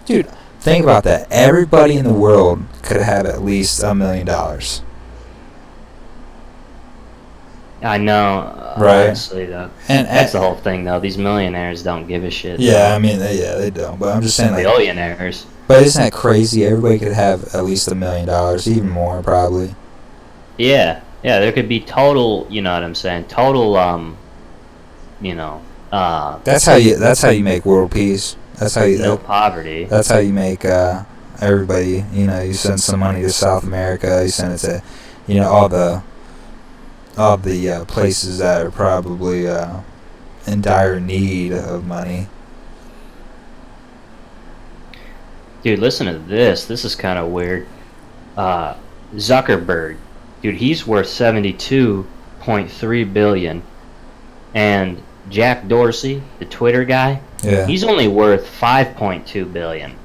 Dude, think about that. Everybody in the world could have at least $1 million. I know, Right. honestly, though. And That's the whole thing, though. These millionaires don't give a shit. yeah, I mean, they don't. But I'm just saying, like, Billionaires. but isn't that crazy? Everybody could have at least $1 million, even more, probably. Yeah, there could be total, you know what I'm saying? Total, That's how you make world peace. That's how you. no poverty. That's how you make everybody. You know, you send some money to South America. You send it to, all the places that are probably in dire need of money. Dude, listen to this. This is kind of weird. Zuckerberg, dude, he's worth $72.3 billion, and Jack Dorsey, the Twitter guy, Yeah. he's only worth $5.2 billion.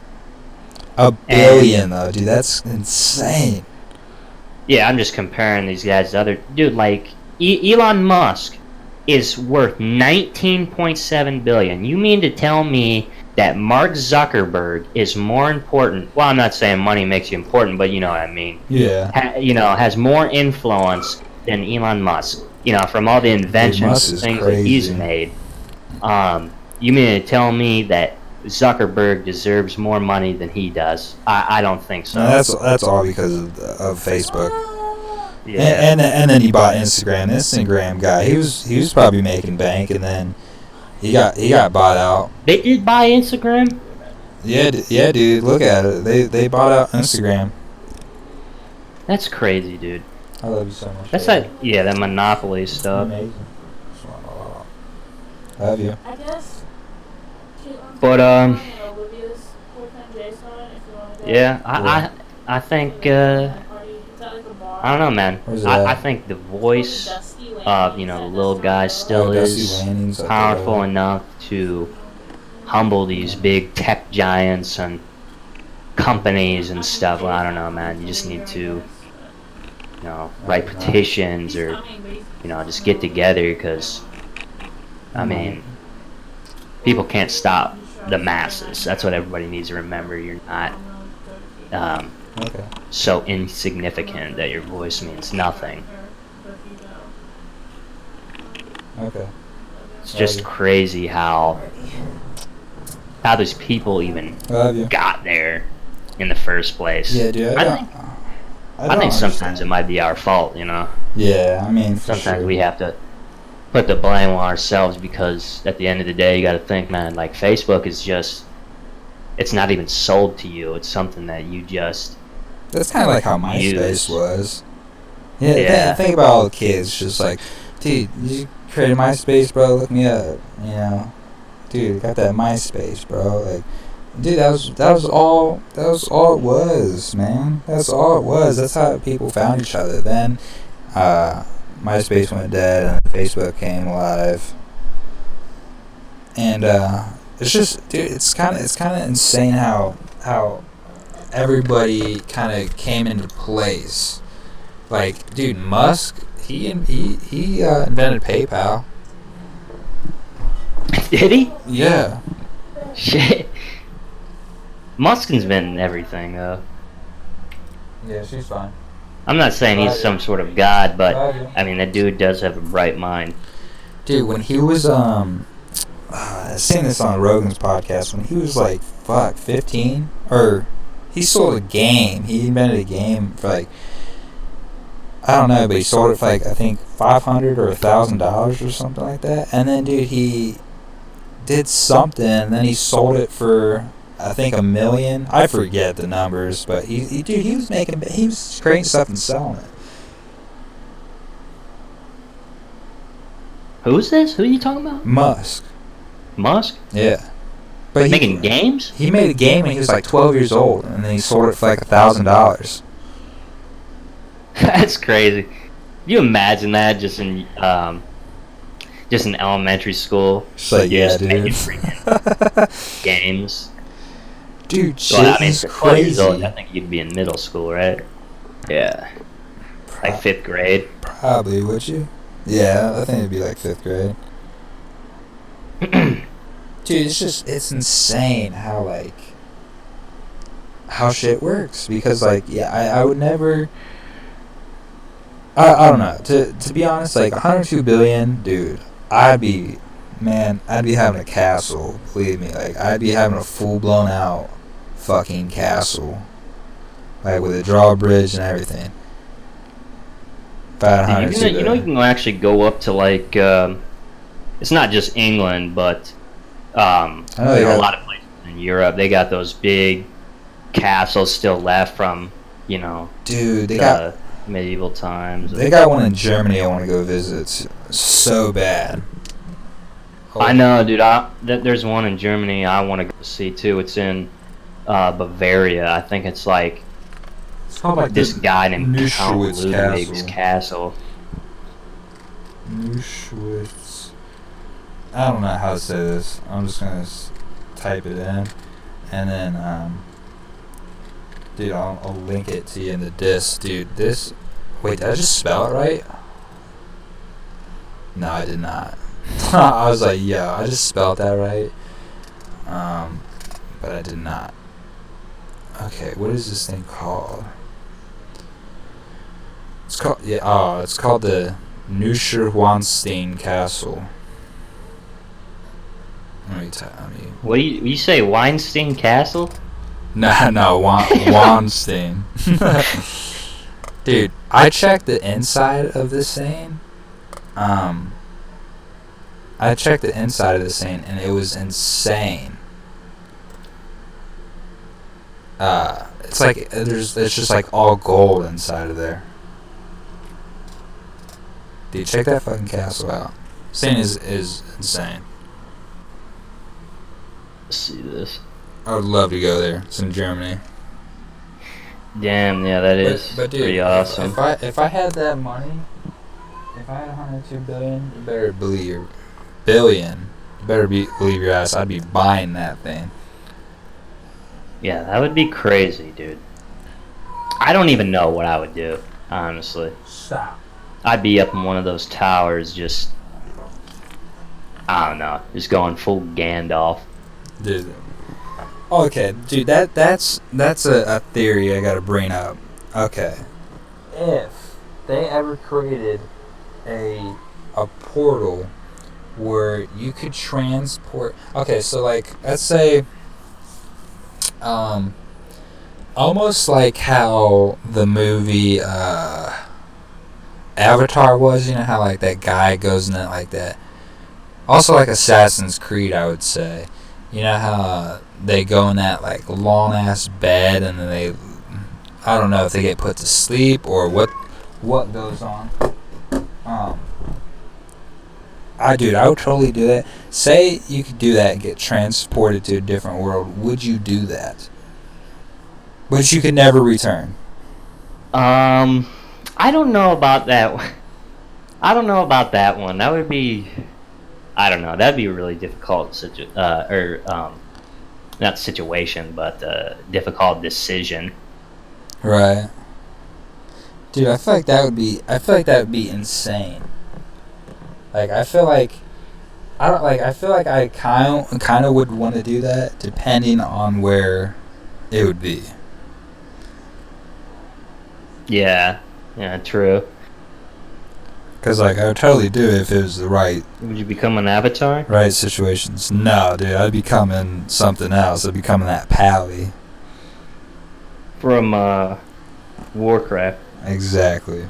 $1 billion though, dude. That's insane. Yeah, I'm just comparing these guys to other. Dude, like Elon Musk is worth $19.7 billion. You mean to tell me that Mark Zuckerberg is more important? Well, I'm not saying money makes you important, but you know what I mean. Yeah. Has more influence than Elon Musk. From all the inventions Musk and is things that he's crazy. made. You mean to tell me that Zuckerberg deserves more money than he does? I don't think so. No, that's all because of Facebook. Yeah. And then he bought Instagram. The Instagram guy, he was probably making bank, and then he got bought out. They did buy Instagram? Yeah, dude. Look at it. They bought out Instagram. That's crazy, dude. I love you so much. That's that monopoly stuff. Amazing. Love you. I guess. But, Olivia's full-time Jason, if you want to go. yeah, I think Party. Is that like a bar? I don't know, man. Where's it I at? think the voice Dusty of Landings the at little Dusty guy Landings. still Dusty is Landings at the powerful road. enough to humble these big tech giants and companies and stuff. Well, I don't know, man. You just need to write petitions or just get together, because I mean, people can't stop the masses. That's what everybody needs to remember. You're not so insignificant that your voice means nothing. Okay. It's just crazy how these people even got there in the first place. Yeah, dude. I think sometimes it might be our fault, Yeah, I mean, sometimes we have to put the blame on ourselves, because at the end of the day, you got to think, man, like Facebook is just, it's not even sold to you. It's something that you just That's kind of like how MySpace use. was. Yeah. Think about all the kids just like, dude, you created MySpace, bro. Look me up. Dude, got that MySpace, bro. Like, dude, that was all it was, man. That's all it was. That's how people found each other. Then, MySpace went dead and Facebook came alive. And it's just, dude, it's kind of insane how everybody kind of came into place. Like, dude, Musk, he invented PayPal. Did he? Yeah. Shit. Musk's been everything, though. Yeah, she's fine. I'm not saying he's some sort of god, but I mean, that dude does have a bright mind. Dude, when he was I seen this on Rogan's podcast, when he was like 15, or he sold a game. He invented a game for like, I don't know, but he sold it for like, I think $500 or $1,000 or something like that. And then, dude, he did something, and then he sold it for, I think, $1 million. I forget the numbers, but he was creating stuff and selling it. Who's this? Who are you talking about? Musk. Musk? Yeah. But making games? He made a game when he was like 12 years old, and then he sold it for like $1,000. That's crazy. You imagine that just in elementary school? Just like, yeah, dude. Games. Dude, shit is crazy. I think you'd be in middle school, right? Yeah. Like 5th grade. Probably, would you? Yeah, I think it'd be like 5th grade. Dude, it's insane how shit works. Because, I would never... I don't know. To be honest, like, 102 billion, dude, I'd be having a castle, believe me. Like, I'd be having a full-blown out fucking castle. Like, with a drawbridge and everything. You can actually go up to, like, it's not just England, but a lot of places in Europe, they got those big castles still left from, dude, they got medieval times. They got one in Germany I want to go visit so bad. I know, dude. There's one in Germany I want to go see too. It's in Bavaria. I think it's like this guy named Count Ludwig's castle. Neuschwitz. I don't know how to say this. I'm just gonna type it in, and then dude, I'll link it to you in the disc, dude. Wait, did I just spell it right? No, I did not. I was like, yo, I just spelled that right. But I did not. Okay, what is this thing called? It's called the Neuschwanstein Castle. What do you say, Weinstein Castle? No, Weinstein. Dude, I checked the inside of this thing. And it was insane. It's like it's just like all gold inside of there. Dude, check that fucking castle out. This thing is insane. Let's see this. I would love to go there. It's in Germany. Damn, yeah, that is but dude, pretty awesome. If I had that money, if I had 102 billion, you better believe your billion. You better believe your ass. I'd be buying that thing. Yeah, that would be crazy, dude. I don't even know what I would do. Honestly, Stop. I'd be up in one of those towers, just I don't know, just going full Gandalf. Dude. Okay, dude, that's a theory I gotta bring up. Okay. If they ever created a portal where you could transport, okay, so like let's say almost like how the movie Avatar was, you know how like that guy goes in it like that. Also like Assassin's Creed, I would say. You know how they go in that like long ass bed and then they, I don't know if they get put to sleep or what goes on. I would totally do that. Say you could do that and get transported to a different world. Would you do that? But you could never return. I don't know about that one. I don't know about that one. That would be, I don't know. That'd be a really difficult not situation, but difficult decision. Right. Dude, I feel like that would be. I feel like that would be insane. Like I feel like, I don't like. I feel like I kind of would want to do that, depending on where it would be. Yeah. Yeah. True. Cause like I would totally do it if it was the right Would you become an avatar? situations. No, dude, I'd be coming something else. I'd be coming that pally. From Warcraft. Exactly.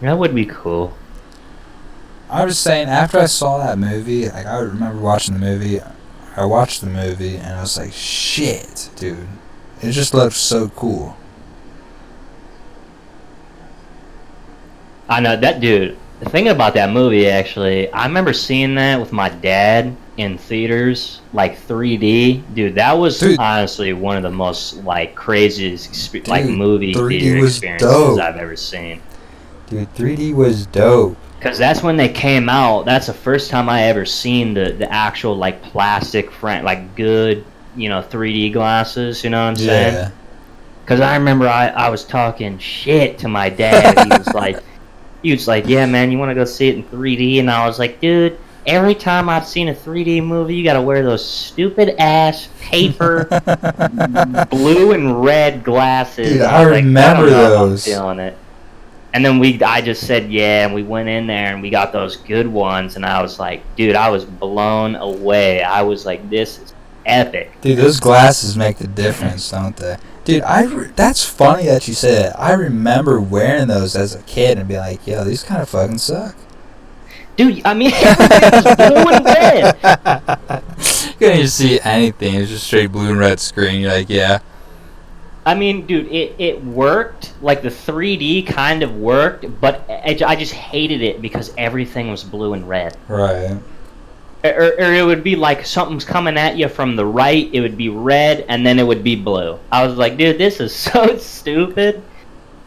That would be cool. I'm just saying. After I saw that movie, like I remember watching the movie. I watched the movie and I was like, shit, dude. It just looked so cool. I know that dude. The thing about that movie, actually, I remember seeing that with my dad in theaters, like 3D. Dude, that was honestly one of the most like craziest like movie 3D theater was experiences dope. I've ever seen. Dude, 3D was dope. Cause that's when they came out. That's the first time I ever seen the actual like plastic front, like good, 3D glasses. You know what I'm saying? Yeah. Cause I remember I was talking shit to my dad. He was like, yeah, man, you want to go see it in 3D? And I was like, dude, every time I've seen a 3D movie, you got to wear those stupid ass paper blue and red glasses. Dude, And I was remember like, I don't know if those. I'm feeling it. And then I just said, yeah, and we went in there and we got those good ones. And I was like, dude, I was blown away. I was like, this is epic. Dude, those glasses make the difference, don't they? Dude, that's funny that you say that. I remember wearing those as a kid and be like, yo, these kind of fucking suck. Dude, I mean, everything was blue and red. You couldn't even see anything. It was just straight blue and red screen. You're like, yeah. I mean, dude, it worked. Like, the 3D kind of worked, but I just hated it because everything was blue and red. Right. Or it would be like something's coming at you from the right, it would be red, and then it would be blue. I was like, dude, this is so stupid.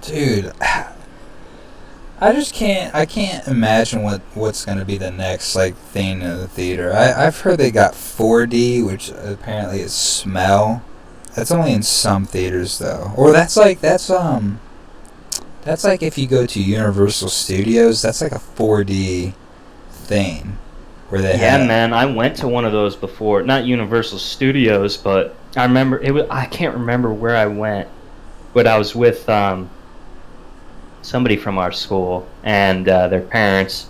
Dude, I can't imagine what's going to be the next, like, thing in the theater. I've heard they got 4D, which apparently is smell. That's only in some theaters, though. Or that's like if you go to Universal Studios, that's like a 4D thing. Where they man, I went to one of those before. Not Universal Studios, but I remember I can't remember where I went, but I was with somebody from our school, and their parents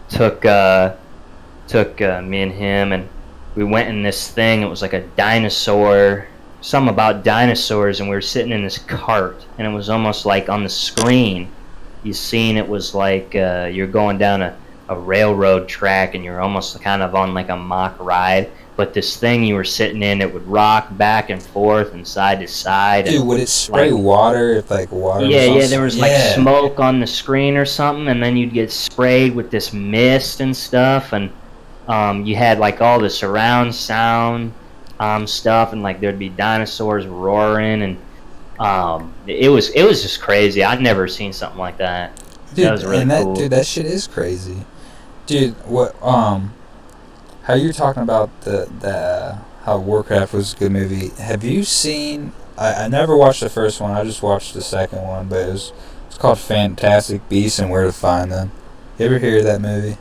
took me and him, and we went in this thing. It was like a dinosaur, something about dinosaurs, and we were sitting in this cart, and it was almost like on the screen, you seen it was like you're going down a railroad track and you're almost kind of on like a mock ride, but this thing you were sitting in, it would rock back and forth and side to side. Dude, would it spray water if like water was there was like smoke on the screen or something, and then you'd get sprayed with this mist and stuff, and you had like all the surround sound stuff, and like there'd be dinosaurs roaring, and it was just crazy. I'd never seen something like that. Dude, that was really cool. Dude, that shit is crazy. Dude, what how you're talking about the how Warcraft was a good movie. Have you seen I never watched the first one. I just watched the second one, but it's called Fantastic Beasts and Where to Find Them. You ever hear of that movie?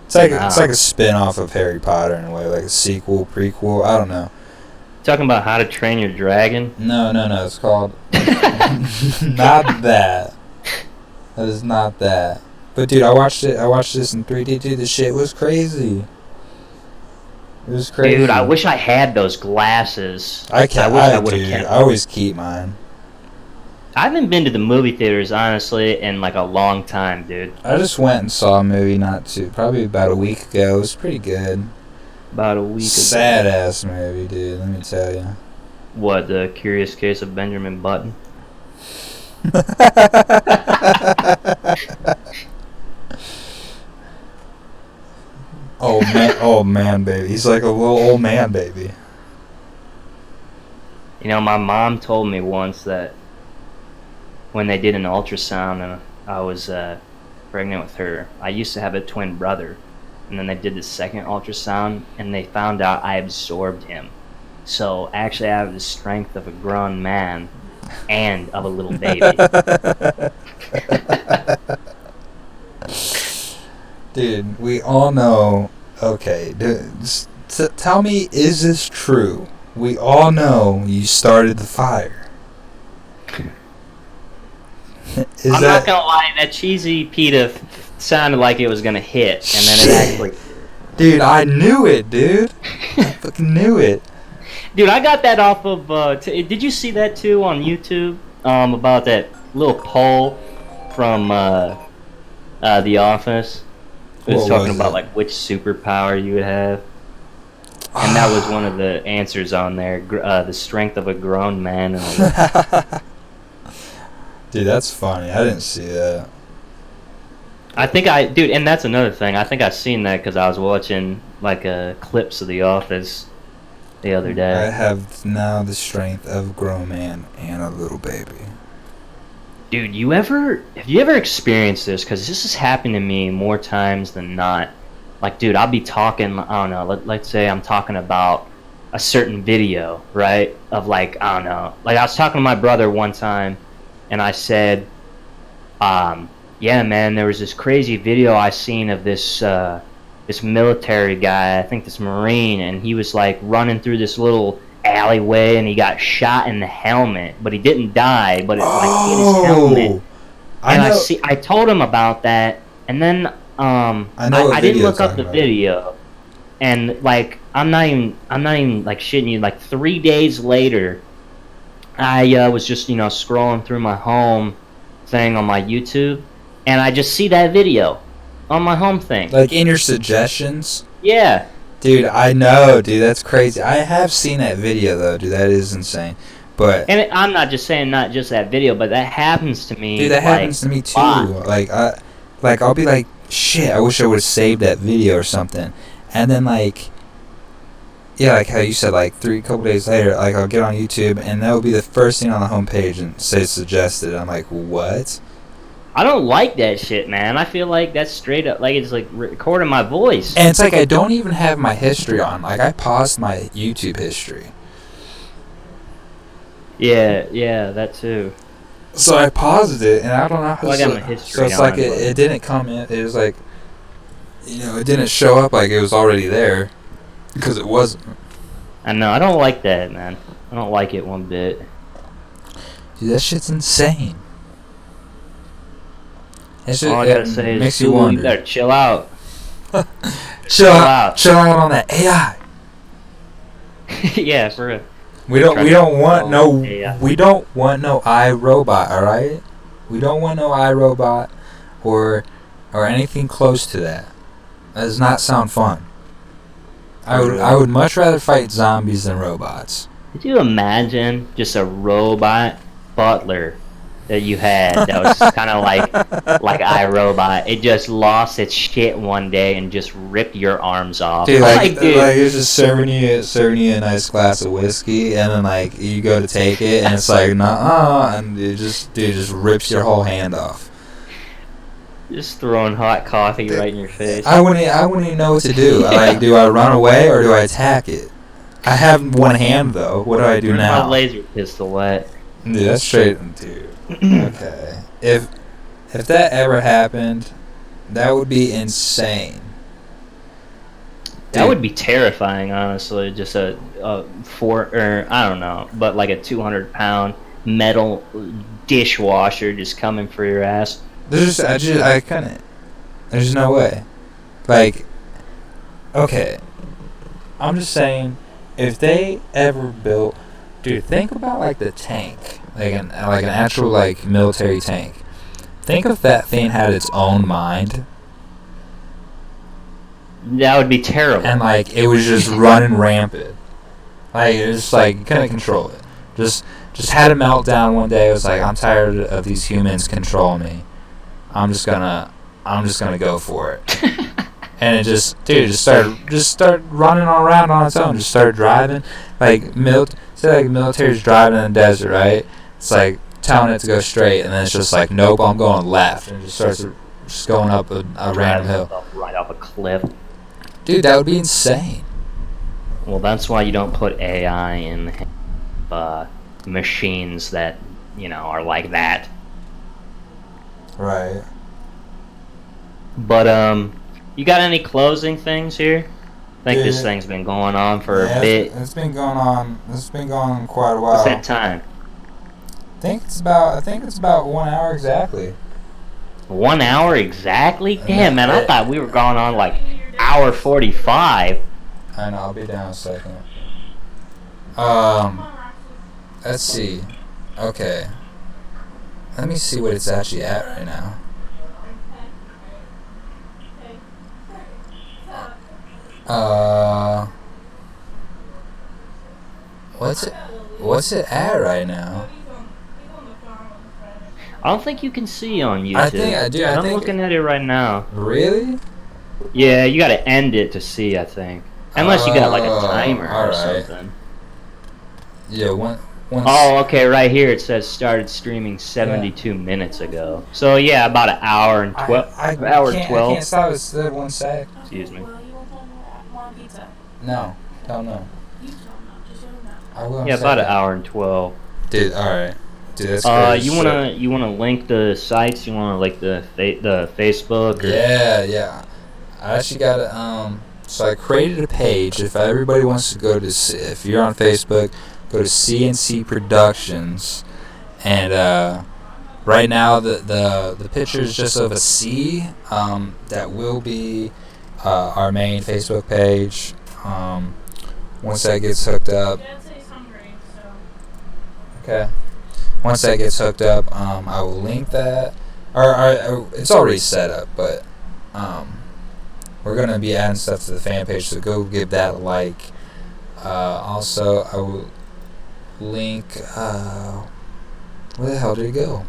It's like a spin-off of Harry Potter in a way, like a sequel, prequel. I don't know. Talking about How to Train Your Dragon? No. It's called not that. That is not that. But dude, I watched this in 3D. Dude, the shit was crazy. It was crazy. Dude, I wish I had those glasses. I wish I would have dude, kept I always keep mine. I haven't been to the movie theaters, honestly, in like a long time, dude. I just went and saw a movie probably about a week ago. It was pretty good. About a week ago. Sad ass movie, dude, let me tell you. What, The Curious Case of Benjamin Button? Old man baby. He's like a little old man baby. You know, my mom told me once that when they did an ultrasound and I was pregnant with her, I used to have a twin brother. And then they did the second ultrasound and they found out I absorbed him. So actually I have the strength of a grown man and of a little baby. Dude, we all know. Okay, dude, tell me, is this true? We all know you started the fire. I'm not gonna lie, that cheesy pita sounded like it was gonna hit, and then it actually. Dude, I knew it, dude. I fucking knew it. Dude, I got that off of. Did you see that too on YouTube? About that little poll from The Office. It was talking about like which superpower you would have, and that was one of the answers on there. The strength of a grown man. Dude, that's funny. I didn't see that. Dude, and that's another thing. I think I seen that because I was watching like clips of The Office the other day. I have now the strength of a grown man and a little baby. Dude, have you ever experienced this? Because this has happened to me more times than not. Like, dude, I'll be talking, I don't know, let's say I'm talking about a certain video, right? Of like, I don't know. Like, I was talking to my brother one time, and I said, yeah, man, there was this crazy video I seen of this military guy, I think this Marine, and he was like running through this little alleyway and he got shot in the helmet, but he didn't die, but it like hit his helmet. I told him about that, and then I didn't look up the video, and like I'm not even like shitting you, like 3 days later I was just scrolling through my home thing on my YouTube, and I just see that video on my home thing, like in your suggestions. Yeah. Dude, I know, dude, that's crazy. I have seen that video, though, dude. That is insane. And I'm not just saying not just that video, but that happens to me. Dude, that happens to me, too. Like, I'll be like, shit, I wish I would have saved that video or something. And then, like, yeah, like how you said, like, couple days later, like, I'll get on YouTube, and that will be the first thing on the homepage and say suggested. I'm like, what? I don't like that shit, man. I feel like that's straight up, like it's like recording my voice. And it's like I don't even have my history on. Like I paused my YouTube history. Yeah, that too. So I paused it, and I don't know how. Well, I got my history. So it's like it didn't come in. It was like, it didn't show up like it was already there, because it wasn't. I know. I don't like that, man. I don't like it one bit. Dude, that shit's insane. All I gotta say is, makes you wonder. You better chill out. Chill out on that AI. Yeah, for real. We don't want no iRobot, all right? We don't want no iRobot or anything close to that. That does not sound fun. I would much rather fight zombies than robots. Could you imagine just a robot butler that you had that was kind of like iRobot? It just lost its shit one day and just ripped your arms off. Dude, like it's just serving you a nice glass of whiskey, and then like you go to take it, and it's like nah, and it just rips your whole hand off. Just throwing hot coffee right in your face. I wouldn't even know what to do. Like, do I run away or do I attack it? I have one hand though. What do I do Where's now? my laser pistol at? Dude, that's straight, dude. Okay. If that ever happened, that would be insane. That would be terrifying, honestly. Just a I don't know, but like a 200-pound metal dishwasher just coming for your ass. There's no way. Like, okay, I'm just saying, if they ever built, dude, think about like the tank, like an actual like military tank. Think if that thing had its own mind. That would be terrible. And like it was just running rampant. Like it was just like you couldn't control it. Just had a meltdown one day. It was like, I'm tired of these humans controlling me. I'm just gonna go for it. And it just started running all around on its own. Just started driving. Like military's driving in the desert, right? It's like telling it to go straight, and then it's just like, nope, I'm going left, and it just starts just going up a random hill. Right off a cliff. Dude, that would be insane. Well, that's why you don't put AI in machines that, are like that. Right. But, you got any closing things here? I think this thing's been going on for a bit. It's been going on quite a while. What's that time? I think it's about 1 hour exactly. 1 hour exactly? Damn, man, I thought we were going on like hour 45. I know, I'll be down a second. Let's see. Okay. Let me see what it's actually at right now. What's it at right now? I don't think you can see on YouTube. I think I do. I'm looking at it right now. Really? Yeah, you gotta end it to see, I think. Unless you got like a timer or right. something. Yeah, once. Oh, okay, right here it says started streaming 72 minutes ago. So yeah, about an hour and 12. I can't stop. It's 1 sec. Excuse me. Well, you want pizza? No, don't know. You don't know. Just don't know. I will. Yeah, about an hour and 12. Dude, all right. Dude, that's crazy. You wanna link the sites? You wanna like the Facebook? Or? Yeah. I actually got a So I created a page. If everybody wants to go to, if you're on Facebook, go to C&C Productions, and right now the picture is just of a C. That will be our main Facebook page. Once that gets hooked up. Dad says he's hungry, so. Okay. Once that gets hooked up, I will link that. Or it's already set up, but we're gonna be adding stuff to the fan page, so go give that a like. Also, I will link. Where the hell did it go?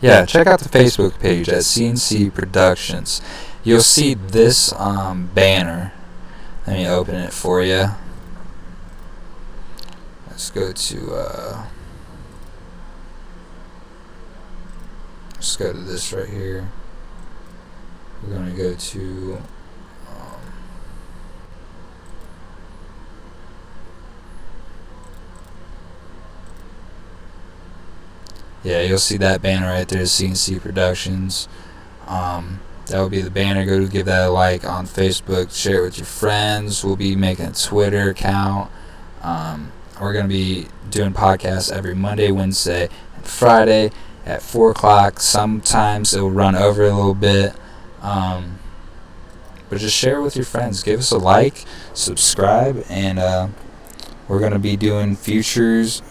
Yeah, check out the Facebook page at C&C Productions. You'll see this banner. Let me open it for you. Let's go to let's go to this right here. We're gonna go to yeah, you'll see that banner right there, C&C Productions. That will be the banner. Go to give that a like on Facebook. Share it with your friends. We'll be making a Twitter account. We're going to be doing podcasts every Monday, Wednesday, and Friday at 4 o'clock. Sometimes it will run over a little bit. But just share it with your friends. Give us a like, subscribe, and we're going to be doing features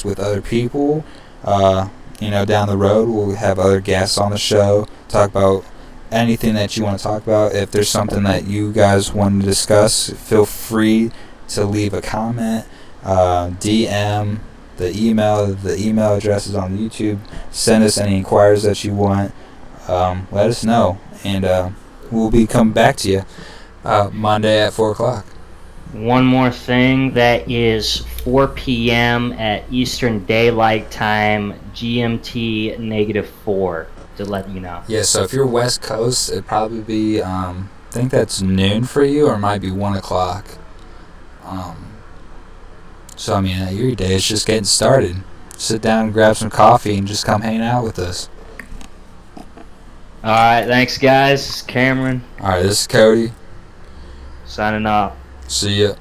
with other people. Down the road, we'll have other guests on the show, talk about anything that you want to talk about. If there's something that you guys want to discuss, feel free to leave a comment, DM, the email address is on YouTube. Send us any inquiries that you want. Let us know, and we'll be coming back to you Monday at 4 o'clock. One more thing, that is 4 p.m. at Eastern Daylight Time, GMT -4, to let you know. Yeah, so if you're West Coast, it'd probably be think that's noon for you, or it might be 1 o'clock. So, I mean, your day is just getting started. Sit down and grab some coffee and just come hang out with us. Alright, thanks guys. This is Cameron Alright, this is Cody. signing off. See ya.